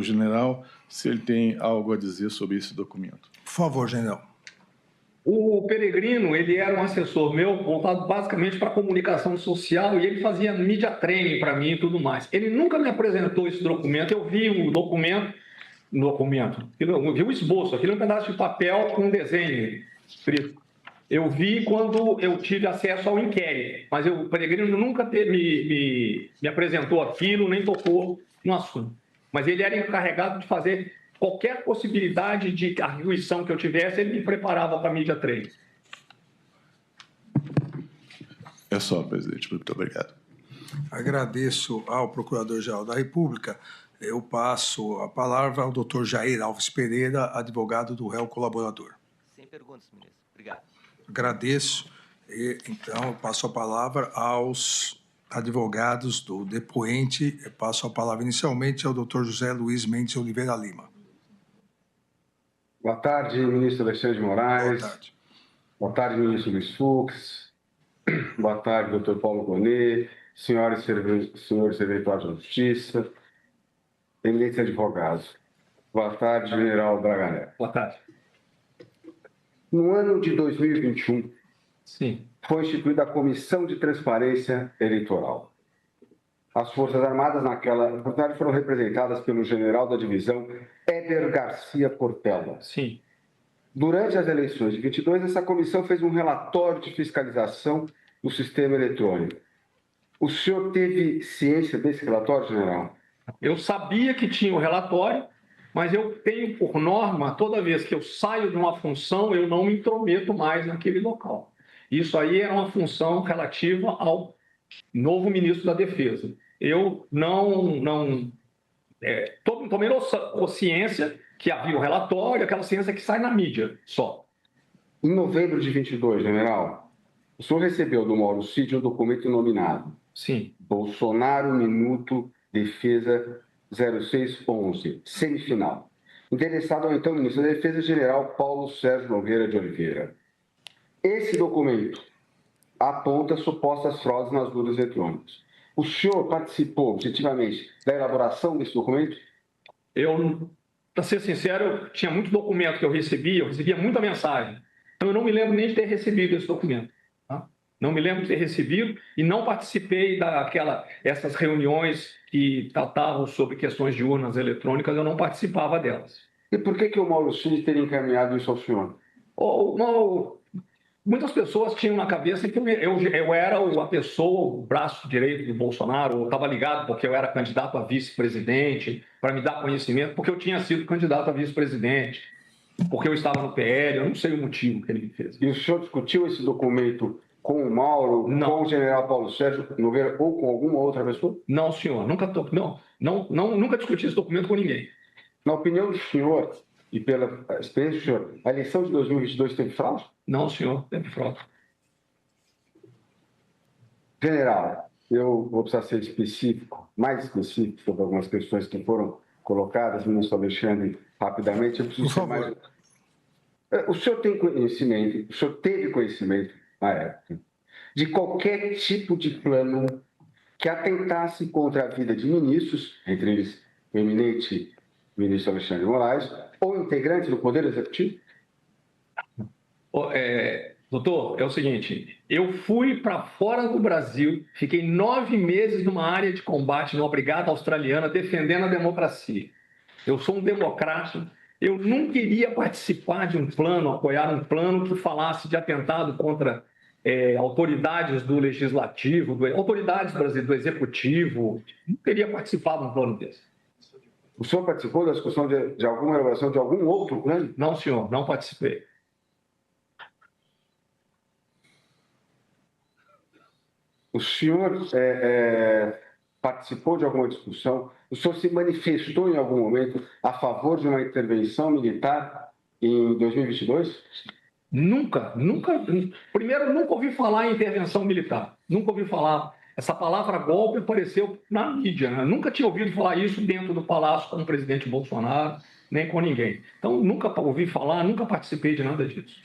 [SPEAKER 5] general se ele tem algo a dizer sobre esse documento.
[SPEAKER 1] Por favor, general.
[SPEAKER 3] O Peregrino, ele era um assessor meu voltado basicamente para a comunicação social e ele fazia media training para mim e tudo mais. Ele nunca me apresentou esse documento. Eu vi o documento, eu vi o esboço, aquele é um pedaço de papel com um desenho escrito. Eu vi quando eu tive acesso ao inquérito, mas o Peregrino nunca me apresentou aquilo, nem tocou no assunto. Mas ele era encarregado de fazer qualquer possibilidade de arguição que eu tivesse, ele me preparava para a mídia training.
[SPEAKER 5] É só, presidente. Muito obrigado.
[SPEAKER 1] Agradeço ao Procurador-Geral da República. Eu passo a palavra ao doutor Jair Alves Pereira, advogado do réu colaborador.
[SPEAKER 6] Sem perguntas, ministro. Obrigado.
[SPEAKER 1] Agradeço. Então, eu passo a palavra aos advogados do depoente. Eu passo a palavra inicialmente ao doutor José Luiz Mendes Oliveira Lima.
[SPEAKER 2] Boa tarde, ministro Alexandre de Moraes.
[SPEAKER 1] Boa tarde.
[SPEAKER 2] Boa tarde, ministro Luiz Fux. Boa tarde, doutor Paulo Gonet, senhores servidores da Justiça, eminentes advogados. Boa tarde, general Braga Neto.
[SPEAKER 3] Boa tarde.
[SPEAKER 2] No ano de 2021,
[SPEAKER 3] Sim.
[SPEAKER 2] foi instituída a Comissão de Transparência Eleitoral. As Forças Armadas naquela oportunidade foram representadas pelo general da divisão Éder Garcia Portela.
[SPEAKER 3] Sim.
[SPEAKER 2] Durante as eleições de 22, essa comissão fez um relatório de fiscalização do sistema eletrônico. O senhor teve ciência desse relatório, general?
[SPEAKER 3] Eu sabia que tinha o relatório, mas eu tenho por norma, toda vez que eu saio de uma função, eu não me intrometo mais naquele local. Isso aí era uma função relativa ao novo ministro da Defesa. Eu tomei ciência que havia o relatório, aquela ciência que sai na mídia só.
[SPEAKER 2] Em novembro de 22, general, o senhor recebeu do Mauro Cid um documento nominado
[SPEAKER 3] Sim.
[SPEAKER 2] Bolsonaro Minuto Defesa 0611, semifinal, endereçado ao então ministro da Defesa, general Paulo Sérgio Nogueira de Oliveira. Esse documento aponta supostas fraudes nas urnas eletrônicas. O senhor participou, objetivamente, da elaboração desse documento?
[SPEAKER 3] Para ser sincero, eu tinha muito documento que eu recebia muita mensagem. Então, eu não me lembro nem de ter recebido esse documento. Tá? Não me lembro de ter recebido e não participei essas reuniões que tratavam sobre questões de urnas eletrônicas, eu não participava delas.
[SPEAKER 2] E por que o Mauro Cid teria encaminhado isso ao senhor?
[SPEAKER 3] Muitas pessoas tinham na cabeça que eu era a pessoa, o braço direito do Bolsonaro, eu estava ligado porque eu era candidato a vice-presidente, para me dar conhecimento, porque eu tinha sido candidato a vice-presidente, porque eu estava no PL, eu não sei o motivo que ele fez.
[SPEAKER 2] E o senhor discutiu esse documento com o Mauro,
[SPEAKER 3] Não.
[SPEAKER 2] com o general Paulo Sérgio Nogueira ou com alguma outra pessoa?
[SPEAKER 3] Não, senhor, nunca discuti esse documento com ninguém.
[SPEAKER 2] Na opinião do senhor e pela experiência do senhor, a eleição de 2022 teve fraude?
[SPEAKER 3] Não, senhor, teve fraude.
[SPEAKER 2] General, eu vou precisar ser específico, mais específico sobre algumas questões que foram colocadas, ministro Alexandre, rapidamente. Eu preciso ser mais... O senhor tem conhecimento, o senhor teve conhecimento na época de qualquer tipo de plano que atentasse contra a vida de ministros, entre eles o eminente ministro Alexandre de Moraes, ou integrantes do Poder Executivo?
[SPEAKER 3] Doutor, é o seguinte, eu fui para fora do Brasil, fiquei 9 meses numa área de combate numa brigada australiana defendendo a democracia. Eu sou um democrata, eu não queria participar de um plano, apoiar um plano que falasse de atentado contra autoridades do legislativo, autoridades do executivo, não queria participar de um plano desse.
[SPEAKER 2] O senhor participou da discussão de alguma elaboração de algum outro plano?
[SPEAKER 3] Não, senhor, não participei.
[SPEAKER 2] O senhor participou de alguma discussão? O senhor se manifestou em algum momento a favor de uma intervenção militar em 2022?
[SPEAKER 3] Nunca. Primeiro, nunca ouvi falar em intervenção militar. Nunca ouvi falar. Essa palavra golpe apareceu na mídia. Né? Nunca tinha ouvido falar isso dentro do palácio com o presidente Bolsonaro, nem com ninguém. Então, nunca ouvi falar, nunca participei de nada disso.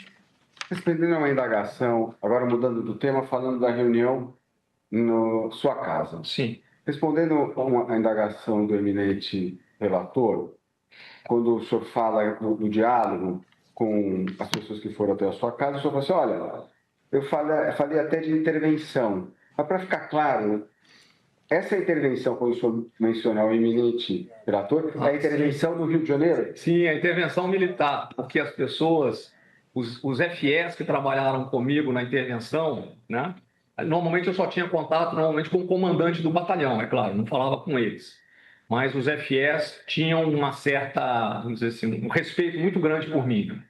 [SPEAKER 2] Respondendo a uma indagação, agora mudando do tema, falando da reunião na sua casa.
[SPEAKER 3] Sim.
[SPEAKER 2] Respondendo a uma indagação do eminente relator, quando o senhor fala do diálogo com as pessoas que foram até a sua casa, o senhor falou assim, olha, eu falei até de intervenção. Mas para ficar claro, essa intervenção, quando o senhor mencionar o eminente relator, é a intervenção no Rio de Janeiro?
[SPEAKER 3] Sim, a intervenção militar, porque as pessoas, os FS que trabalharam comigo na intervenção, né? Normalmente eu só tinha contato com o comandante do batalhão, é claro, não falava com eles. Mas os FS tinham uma certa, vamos dizer assim, um respeito muito grande por mim.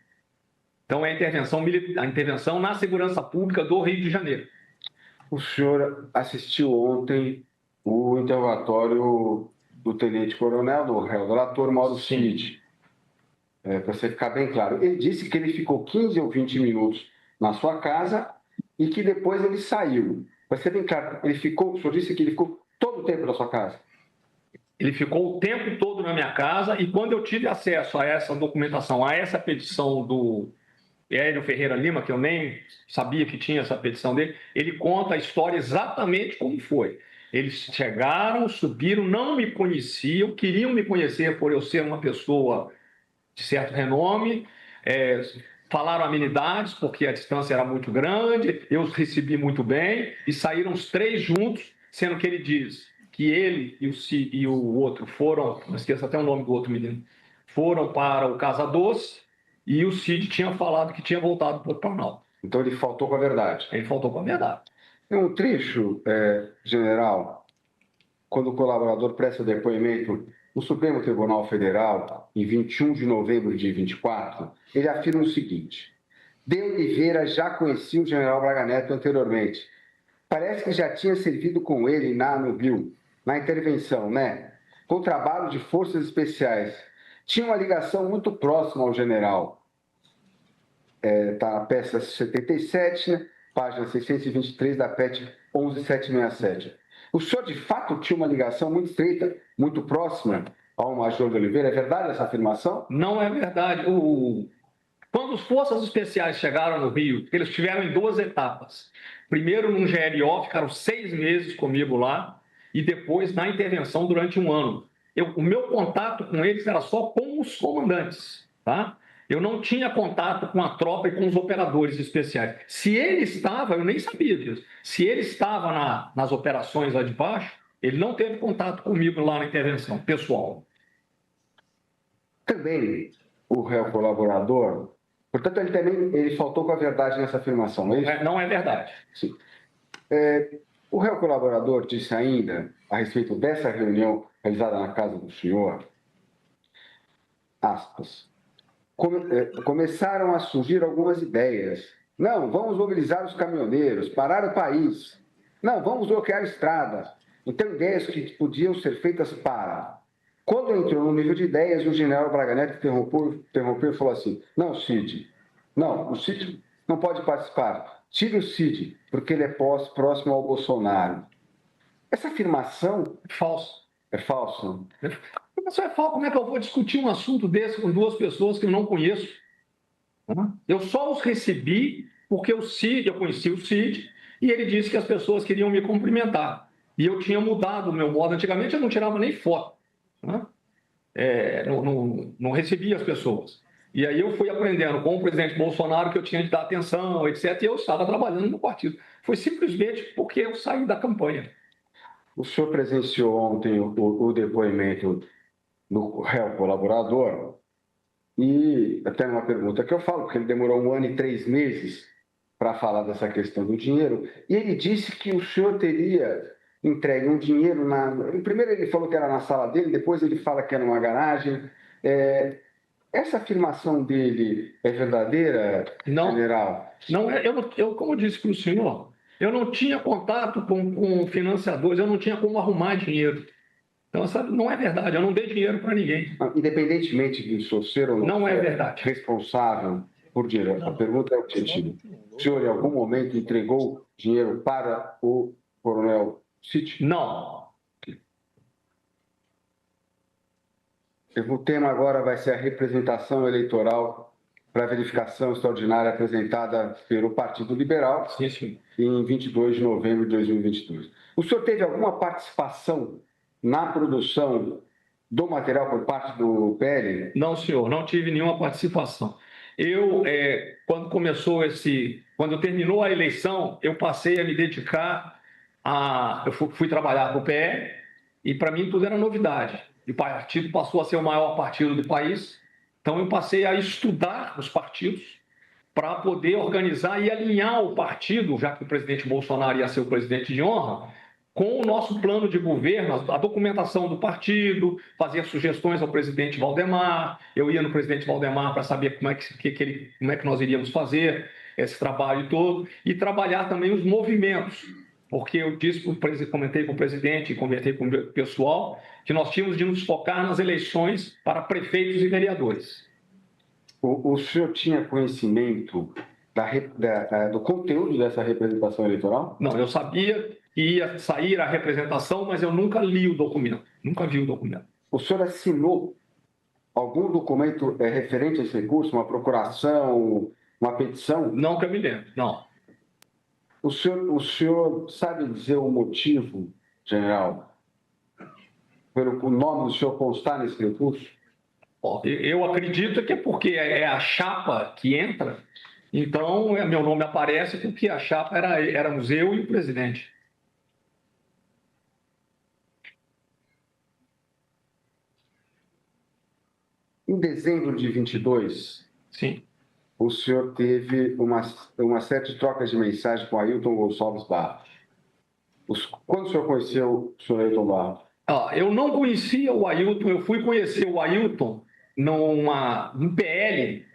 [SPEAKER 3] Então é a intervenção na segurança pública do Rio de Janeiro.
[SPEAKER 2] O senhor assistiu ontem o interrogatório do tenente-coronel, do relator Mauro Cid. Para você ficar bem claro, ele disse que ele ficou 15 ou 20 minutos na sua casa e que depois ele saiu. Para ser bem claro, o senhor disse que ele ficou todo o tempo na sua casa?
[SPEAKER 3] Ele ficou o tempo todo na minha casa e quando eu tive acesso a essa documentação, a essa petição do Hélio Ferreira Lima, que eu nem sabia que tinha essa petição dele, ele conta a história exatamente como foi. Eles chegaram, subiram, não me conheciam, queriam me conhecer por eu ser uma pessoa de certo renome, falaram amenidades, porque a distância era muito grande, eu os recebi muito bem, e saíram os 3 juntos, sendo que ele diz que ele e o outro foram, não esqueço até o nome do outro menino, foram para o Casa Doce, e o Cid tinha falado que tinha voltado para o Planalto.
[SPEAKER 2] Então ele faltou com a verdade?
[SPEAKER 3] Ele faltou com a verdade.
[SPEAKER 2] Tem um trecho, general, quando o colaborador presta depoimento no Supremo Tribunal Federal, em 21 de novembro de 24, ele afirma o seguinte: De Oliveira já conhecia o general Braga Neto anteriormente. Parece que já tinha servido com ele no Rio, na intervenção, né? Com trabalho de forças especiais. Tinha uma ligação muito próxima ao general. está na peça 77, né? Página 623 da PET 11767. O senhor, de fato, tinha uma ligação muito estreita, muito próxima ao Major de Oliveira? É verdade essa afirmação?
[SPEAKER 3] Não é verdade. Quando as forças especiais chegaram no Rio, eles tiveram em 2 etapas. Primeiro num GLO, ficaram 6 meses comigo lá, e depois na intervenção durante 1 ano. O meu contato com eles era só com os comandantes, tá? Eu não tinha contato com a tropa e com os operadores especiais. Se ele estava, eu nem sabia disso. Se ele estava nas operações lá de baixo, ele não teve contato comigo lá na intervenção, pessoal.
[SPEAKER 2] Também o réu colaborador, portanto, ele faltou com a verdade nessa afirmação, é isso?
[SPEAKER 3] Não é verdade.
[SPEAKER 2] Sim. O réu colaborador disse ainda, a respeito dessa reunião realizada na casa do senhor, aspas, começaram a surgir algumas ideias. Não, vamos mobilizar os caminhoneiros, parar o país. Não, vamos bloquear a estrada. Então, ideias que podiam ser feitas para... Quando entrou no nível de ideias, o general Braga Neto interrompeu e falou assim, não, Cid, não, o Cid não pode participar. Tire o Cid, porque ele é próximo ao Bolsonaro. Essa afirmação...
[SPEAKER 3] Falso.
[SPEAKER 2] É falso?
[SPEAKER 3] Isso é falso. Como é que eu vou discutir um assunto desse com 2 pessoas que eu não conheço? Eu só os recebi porque eu conheci o Cid, e ele disse que as pessoas queriam me cumprimentar. E eu tinha mudado o meu modo. Antigamente eu não tirava nem foto. Não recebia as pessoas. E aí eu fui aprendendo com o presidente Bolsonaro que eu tinha de dar atenção, etc. E eu estava trabalhando no partido. Foi simplesmente porque eu saí da campanha.
[SPEAKER 2] O senhor presenciou ontem o depoimento do réu colaborador e até uma pergunta que eu falo, porque ele demorou 1 ano e 3 meses para falar dessa questão do dinheiro, e ele disse que o senhor teria entregue um dinheiro primeiro ele falou que era na sala dele, depois ele fala que era numa garagem. Essa afirmação dele é verdadeira,
[SPEAKER 3] Não,
[SPEAKER 2] general?
[SPEAKER 3] Não, como eu disse para o senhor, eu não tinha contato com financiadores, eu não tinha como arrumar dinheiro. Então, não é verdade, eu não dei dinheiro para ninguém.
[SPEAKER 2] Independentemente de o senhor ser ou
[SPEAKER 3] Não é verdade.
[SPEAKER 2] responsável por dinheiro, a pergunta é objetiva. O senhor, em algum momento, entregou dinheiro para o coronel Cid?
[SPEAKER 3] Não.
[SPEAKER 2] O tema agora vai ser a representação eleitoral para a verificação extraordinária apresentada pelo Partido Liberal
[SPEAKER 3] Sim.
[SPEAKER 2] em 22 de novembro de 2022. O senhor teve alguma participação na produção do material por parte do PL?
[SPEAKER 3] Não, senhor, não tive nenhuma participação. Quando terminou a eleição, eu passei a me dedicar eu fui trabalhar para o PL, e para mim tudo era novidade. E o partido passou a ser o maior partido do país, então eu passei a estudar os partidos para poder organizar e alinhar o partido, já que o presidente Bolsonaro ia ser o presidente de honra, com o nosso plano de governo, a documentação do partido, fazia sugestões ao presidente Valdemar, eu ia no presidente Valdemar para saber como é que nós iríamos fazer esse trabalho todo, e trabalhar também os movimentos, porque eu comentei com o presidente e conversei com o pessoal, que nós tínhamos de nos focar nas eleições para prefeitos e vereadores.
[SPEAKER 2] O senhor tinha conhecimento do conteúdo dessa representação eleitoral?
[SPEAKER 3] Não, eu sabia que ia sair a representação, mas eu nunca li o documento, nunca vi o documento.
[SPEAKER 2] O senhor assinou algum documento referente a esse recurso, uma procuração, uma petição?
[SPEAKER 3] Não que eu me lembro, não.
[SPEAKER 2] O senhor sabe dizer o motivo, general, pelo o nome do senhor constar nesse recurso?
[SPEAKER 3] Eu acredito que é porque é a chapa que entra, então meu nome aparece porque a chapa éramos eu e o presidente.
[SPEAKER 2] Em dezembro de 22,
[SPEAKER 3] sim,
[SPEAKER 2] o senhor teve uma série de trocas de mensagens com Ailton Gonçalves Barros. Quando o senhor conheceu o senhor Ailton Barros?
[SPEAKER 3] Eu não conhecia o Ailton, eu fui conhecer o Ailton num PL.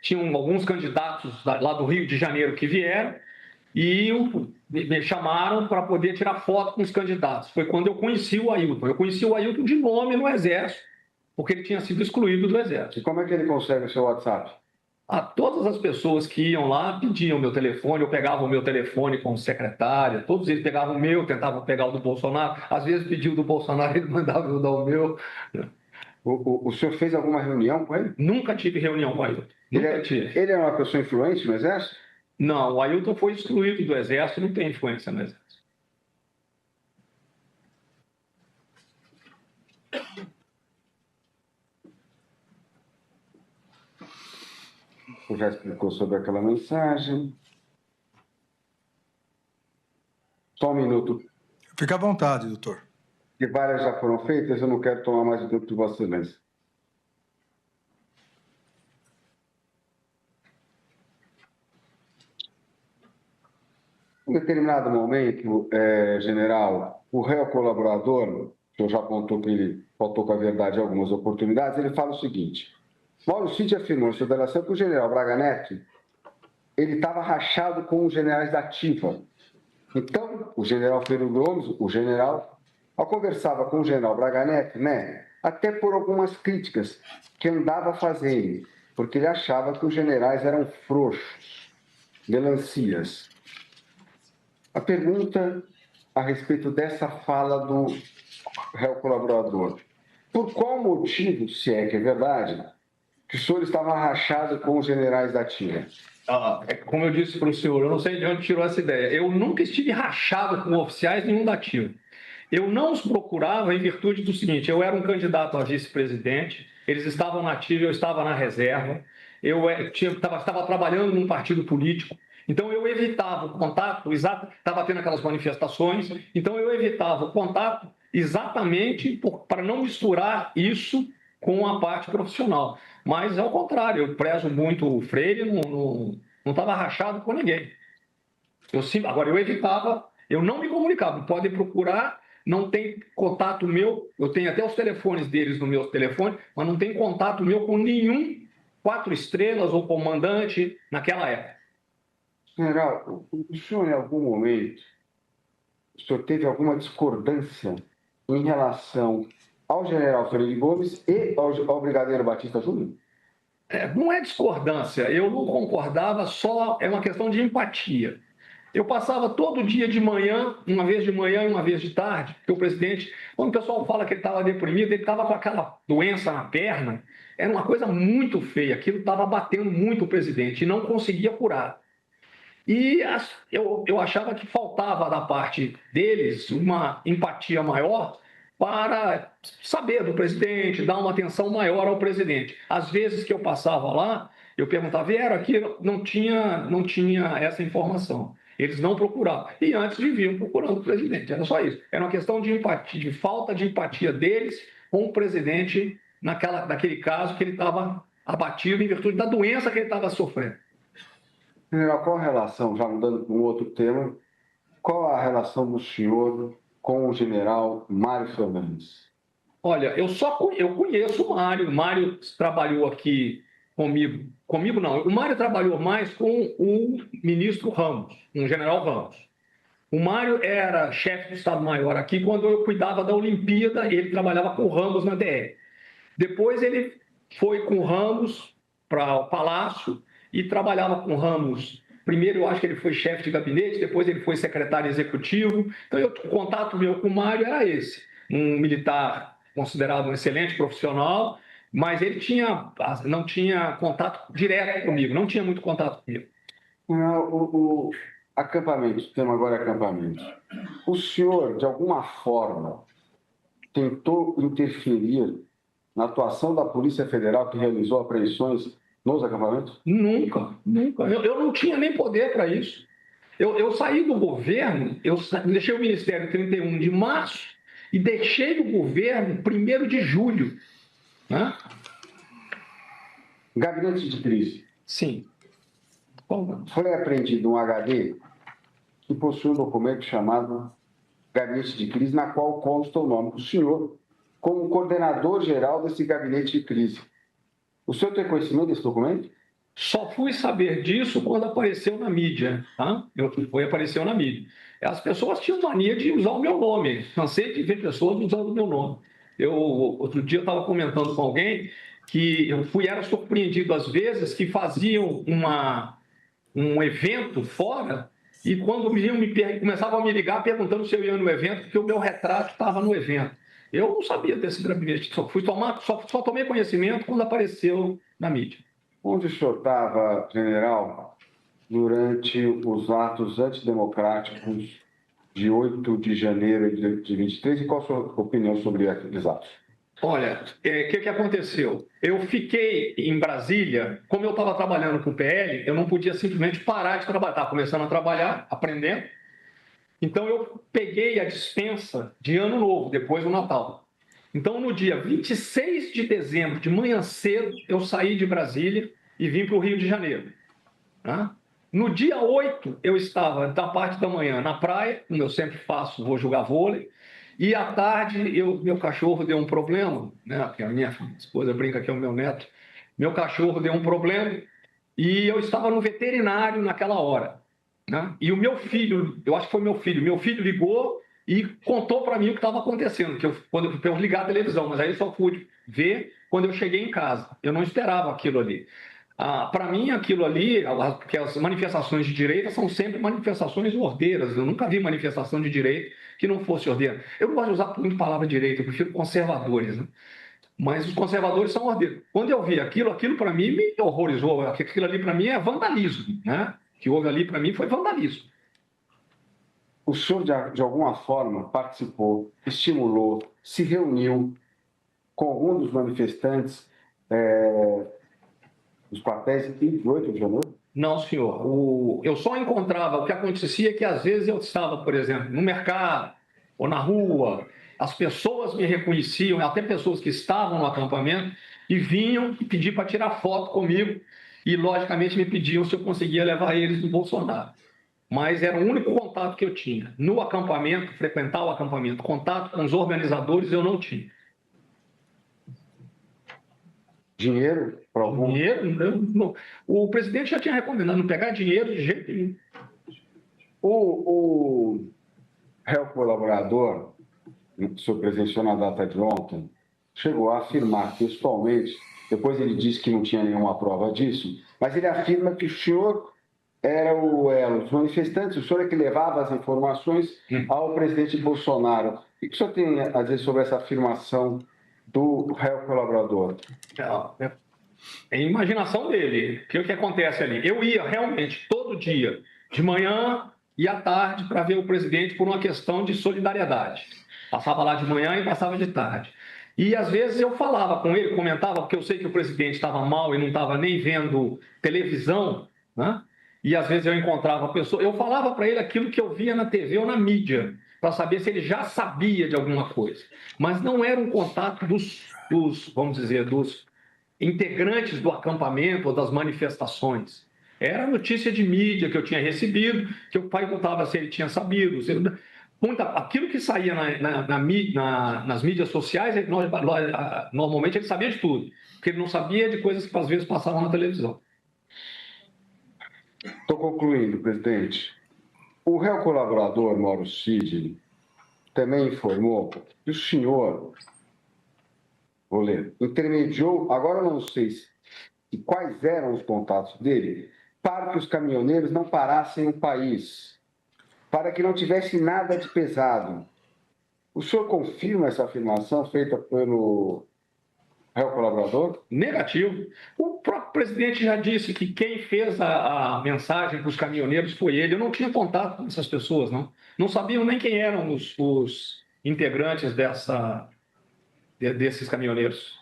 [SPEAKER 3] Tinham alguns candidatos lá do Rio de Janeiro que vieram e me chamaram para poder tirar foto com os candidatos. Foi quando eu conheci o Ailton. Eu conheci o Ailton de nome no Exército, porque ele tinha sido excluído do Exército.
[SPEAKER 2] E como é que ele consegue o seu WhatsApp?
[SPEAKER 3] A todas as pessoas que iam lá pediam meu telefone, eu pegava o meu telefone com secretária, todos eles pegavam o meu, tentavam pegar o do Bolsonaro, às vezes pediam do Bolsonaro, ele mandava eu dar o meu.
[SPEAKER 2] O senhor fez alguma reunião com ele?
[SPEAKER 3] Nunca tive reunião com o Ailton, nunca tive.
[SPEAKER 2] Ele é uma pessoa influente no Exército?
[SPEAKER 3] Não, o Ailton foi excluído do Exército, não tem influência no Exército.
[SPEAKER 2] Você já explicou sobre aquela mensagem. Só um minuto.
[SPEAKER 1] Fica à vontade, doutor.
[SPEAKER 2] Que várias já foram feitas, eu não quero tomar mais o tempo de Vossa Excelência. Em determinado momento, general, o réu colaborador, o senhor já apontou que ele faltou com a verdade em algumas oportunidades, ele fala o seguinte: Mauro Cid afirmou em sua delação que o general Braga Neto ele estava rachado com os generais da ativa. Então, o general Ferro Gomes, o general, ao conversava com o general Braga Neto, né, até por algumas críticas que andava fazendo, porque ele achava que os generais eram frouxos, melancias. A pergunta a respeito dessa fala do réu colaborador: por qual motivo, se é que é verdade, que o senhor estava rachado com os generais da ativa?
[SPEAKER 3] Como eu disse para o senhor, eu não sei de onde tirou essa ideia. Eu nunca estive rachado com oficiais nenhum da ativa. Eu não os procurava em virtude do seguinte: eu era um candidato a vice-presidente, eles estavam na ativa, eu estava na reserva, eu estava trabalhando num partido político, então eu evitava o contato, estava tendo aquelas manifestações, então eu evitava o contato exatamente para não misturar isso com a parte profissional. Mas, ao contrário, eu prezo muito o Freire, não estava rachado com ninguém. Agora, eu evitava, eu não me comunicava. Podem procurar, não tem contato meu, eu tenho até os telefones deles no meu telefone, mas não tem contato meu com nenhum 4 estrelas ou comandante naquela época.
[SPEAKER 2] General, o senhor, em algum momento, o senhor teve alguma discordância em relação ao general Ferreira Gomes e ao brigadeiro Batista Júnior?
[SPEAKER 3] Não é discordância, eu não concordava, só é uma questão de empatia. Eu passava todo dia de manhã, uma vez de manhã e uma vez de tarde, porque o presidente, quando o pessoal fala que ele estava deprimido, ele estava com aquela doença na perna, era uma coisa muito feia, aquilo estava batendo muito o presidente e não conseguia curar. E eu achava que faltava da parte deles uma empatia maior para saber do presidente, dar uma atenção maior ao presidente. Às vezes que eu passava lá, eu perguntava: vieram aqui, não tinha essa informação. Eles não procuravam. E antes viviam procurando o presidente. Era só isso. Era uma questão de empatia, de falta de empatia deles com o presidente naquele caso que ele estava abatido em virtude da doença que ele estava sofrendo.
[SPEAKER 2] General, qual a relação, já mudando para um outro tema, qual a relação do senhor com o general Mário Fernandes?
[SPEAKER 3] Olha, eu conheço o Mário. O Mário trabalhou aqui comigo. Comigo não. O Mário trabalhou mais com o ministro Ramos, o general Ramos. O Mário era chefe do Estado-Maior aqui quando eu cuidava da Olimpíada, ele trabalhava com o Ramos na DR. Depois ele foi com o Ramos para o Palácio e trabalhava com o Ramos. Primeiro, eu acho que ele foi chefe de gabinete, depois ele foi secretário executivo. Então, o contato meu com o Mário era esse. Um militar considerado um excelente profissional, mas ele não tinha contato direto comigo, não tinha muito contato comigo.
[SPEAKER 2] O acampamento, o tema agora é acampamento. O senhor, de alguma forma, tentou interferir na atuação da Polícia Federal que realizou apreensões nos acampamentos?
[SPEAKER 3] Nunca. Eu não tinha nem poder para isso. Eu saí do governo, eu deixei o Ministério em 31 de março e deixei o governo 1º de julho. Né?
[SPEAKER 2] Gabinete de crise.
[SPEAKER 3] Sim.
[SPEAKER 2] Foi apreendido um HD que possui um documento chamado Gabinete de Crise, na qual consta o nome do senhor como coordenador geral desse gabinete de crise. O senhor tem conhecimento desse documento?
[SPEAKER 3] Só fui saber disso quando apareceu na mídia. Tá? Apareceu na mídia. As pessoas tinham mania de usar o meu nome. Cansei de ver pessoas usando o meu nome. Outro dia eu estava comentando com alguém que era surpreendido às vezes que faziam um evento fora e quando começavam a me ligar perguntando se eu ia no evento, porque o meu retrato estava no evento. Eu não sabia desse gabinete, só tomei conhecimento quando apareceu na mídia.
[SPEAKER 2] Onde o senhor estava, general, durante os atos antidemocráticos de 8 de janeiro de 23 e qual a sua opinião sobre aqueles atos?
[SPEAKER 3] Olha, o que aconteceu? Eu fiquei em Brasília, como eu estava trabalhando com o PL, eu não podia simplesmente parar de trabalhar. Estava começando a trabalhar, aprendendo. Então, eu peguei a dispensa de Ano Novo, depois do Natal. Então, no dia 26 de dezembro, de manhã cedo, eu saí de Brasília e vim para o Rio de Janeiro. Né? No dia 8, eu estava, da parte da manhã, na praia, como eu sempre faço, vou jogar vôlei. E à tarde, meu cachorro deu um problema, né? Porque a minha esposa brinca que é o meu neto. Meu cachorro deu um problema e eu estava no veterinário naquela hora. Né? E o meu filho, eu acho que foi meu filho ligou e contou para mim o que estava acontecendo, quando eu ligar a televisão, mas aí eu só pude ver quando eu cheguei em casa. Eu não esperava aquilo ali. Para mim, aquilo ali, porque as manifestações de direita são sempre manifestações ordeiras. Eu nunca vi manifestação de direita que não fosse ordeira. Eu não gosto de usar muito a palavra direita, eu prefiro conservadores, né? Mas os conservadores são ordeiros. Quando eu vi aquilo para mim me horrorizou. Aquilo ali para mim é vandalismo, né? O que houve ali para mim foi vandalismo.
[SPEAKER 2] O senhor, de alguma forma, participou, estimulou, se reuniu com algum dos manifestantes dos quartéis de 8 de janeiro?
[SPEAKER 3] Não, senhor. Eu só encontrava, o que acontecia é que às vezes eu estava, por exemplo, no mercado ou na rua, as pessoas me reconheciam, até pessoas que estavam no acampamento, e vinham e pediam para tirar foto comigo, e logicamente me pediam se eu conseguia levar eles do Bolsonaro. Mas era o único contato que eu tinha. No acampamento, frequentar o acampamento, contato com os organizadores eu não tinha.
[SPEAKER 2] Dinheiro para algum?
[SPEAKER 3] Dinheiro? Não. O presidente já tinha recomendado não pegar dinheiro de jeito nenhum.
[SPEAKER 2] O réu colaborador, que o senhor presenciou na data de ontem, chegou a afirmar textualmente, depois ele disse que não tinha nenhuma prova disso, mas ele afirma que o senhor era o elo dos manifestantes, o senhor é que levava as informações ao presidente Bolsonaro. O que o senhor tem a dizer sobre essa afirmação do réu colaborador?
[SPEAKER 3] É a imaginação dele. O que acontece ali? Eu ia realmente todo dia, de manhã e à tarde, para ver o presidente por uma questão de solidariedade. Passava lá de manhã e passava de tarde. E às vezes eu falava com ele, comentava, porque eu sei que o presidente estava mal e não estava nem vendo televisão, né? E às vezes eu encontrava a pessoa, eu falava para ele aquilo que eu via na TV ou na mídia, para saber se ele já sabia de alguma coisa. Mas não era um contato vamos dizer, dos integrantes do acampamento ou das manifestações. Era notícia de mídia que eu tinha recebido, que o pai contava se ele tinha sabido. Aquilo que saía nas mídias sociais, normalmente ele sabia de tudo, porque ele não sabia de coisas que às vezes passavam na televisão.
[SPEAKER 2] Estou concluindo, presidente. O réu colaborador, Mauro Cid, também informou que o senhor, vou ler, intermediou, agora eu não sei quais eram os contatos dele, para que os caminhoneiros não parassem o país, para que não tivesse nada de pesado. O senhor confirma essa afirmação feita pelo réu colaborador?
[SPEAKER 3] Negativo. O próprio presidente já disse que quem fez a mensagem para os caminhoneiros foi ele. Eu não tinha contato com essas pessoas, não. Não sabiam nem quem eram os integrantes desses caminhoneiros.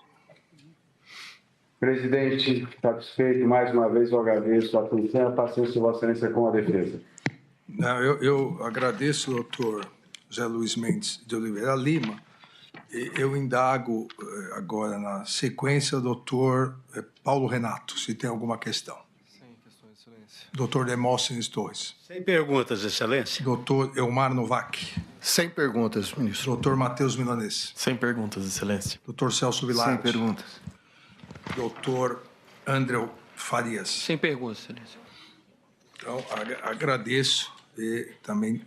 [SPEAKER 2] Presidente, satisfeito, mais uma vez eu agradeço a atenção e a paciência de Vossa Excelência com a defesa.
[SPEAKER 1] Não, eu agradeço, doutor José Luiz Mendes de Oliveira Lima. Eu indago agora, na sequência, o doutor Paulo Renato, se tem alguma questão.
[SPEAKER 7] Sem questões, Excelência.
[SPEAKER 1] Doutor Demóstenes Torres.
[SPEAKER 8] Sem perguntas, Excelência.
[SPEAKER 1] Doutor Elmar Novak.
[SPEAKER 7] Sem perguntas, ministro.
[SPEAKER 1] Doutor Matheus Milanês.
[SPEAKER 7] Sem perguntas, Excelência.
[SPEAKER 1] Doutor Celso Vilardi.
[SPEAKER 7] Sem perguntas.
[SPEAKER 1] Doutor André Farias.
[SPEAKER 6] Sem perguntas, Excelência.
[SPEAKER 1] Então, agradeço e também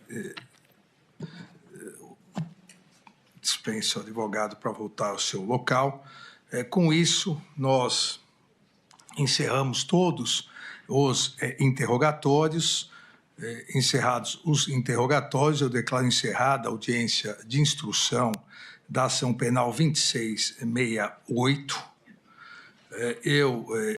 [SPEAKER 1] dispenso o advogado para voltar ao seu local. Com isso, nós encerramos todos os interrogatórios. Encerrados os interrogatórios, eu declaro encerrada a audiência de instrução da ação penal 2668. Eu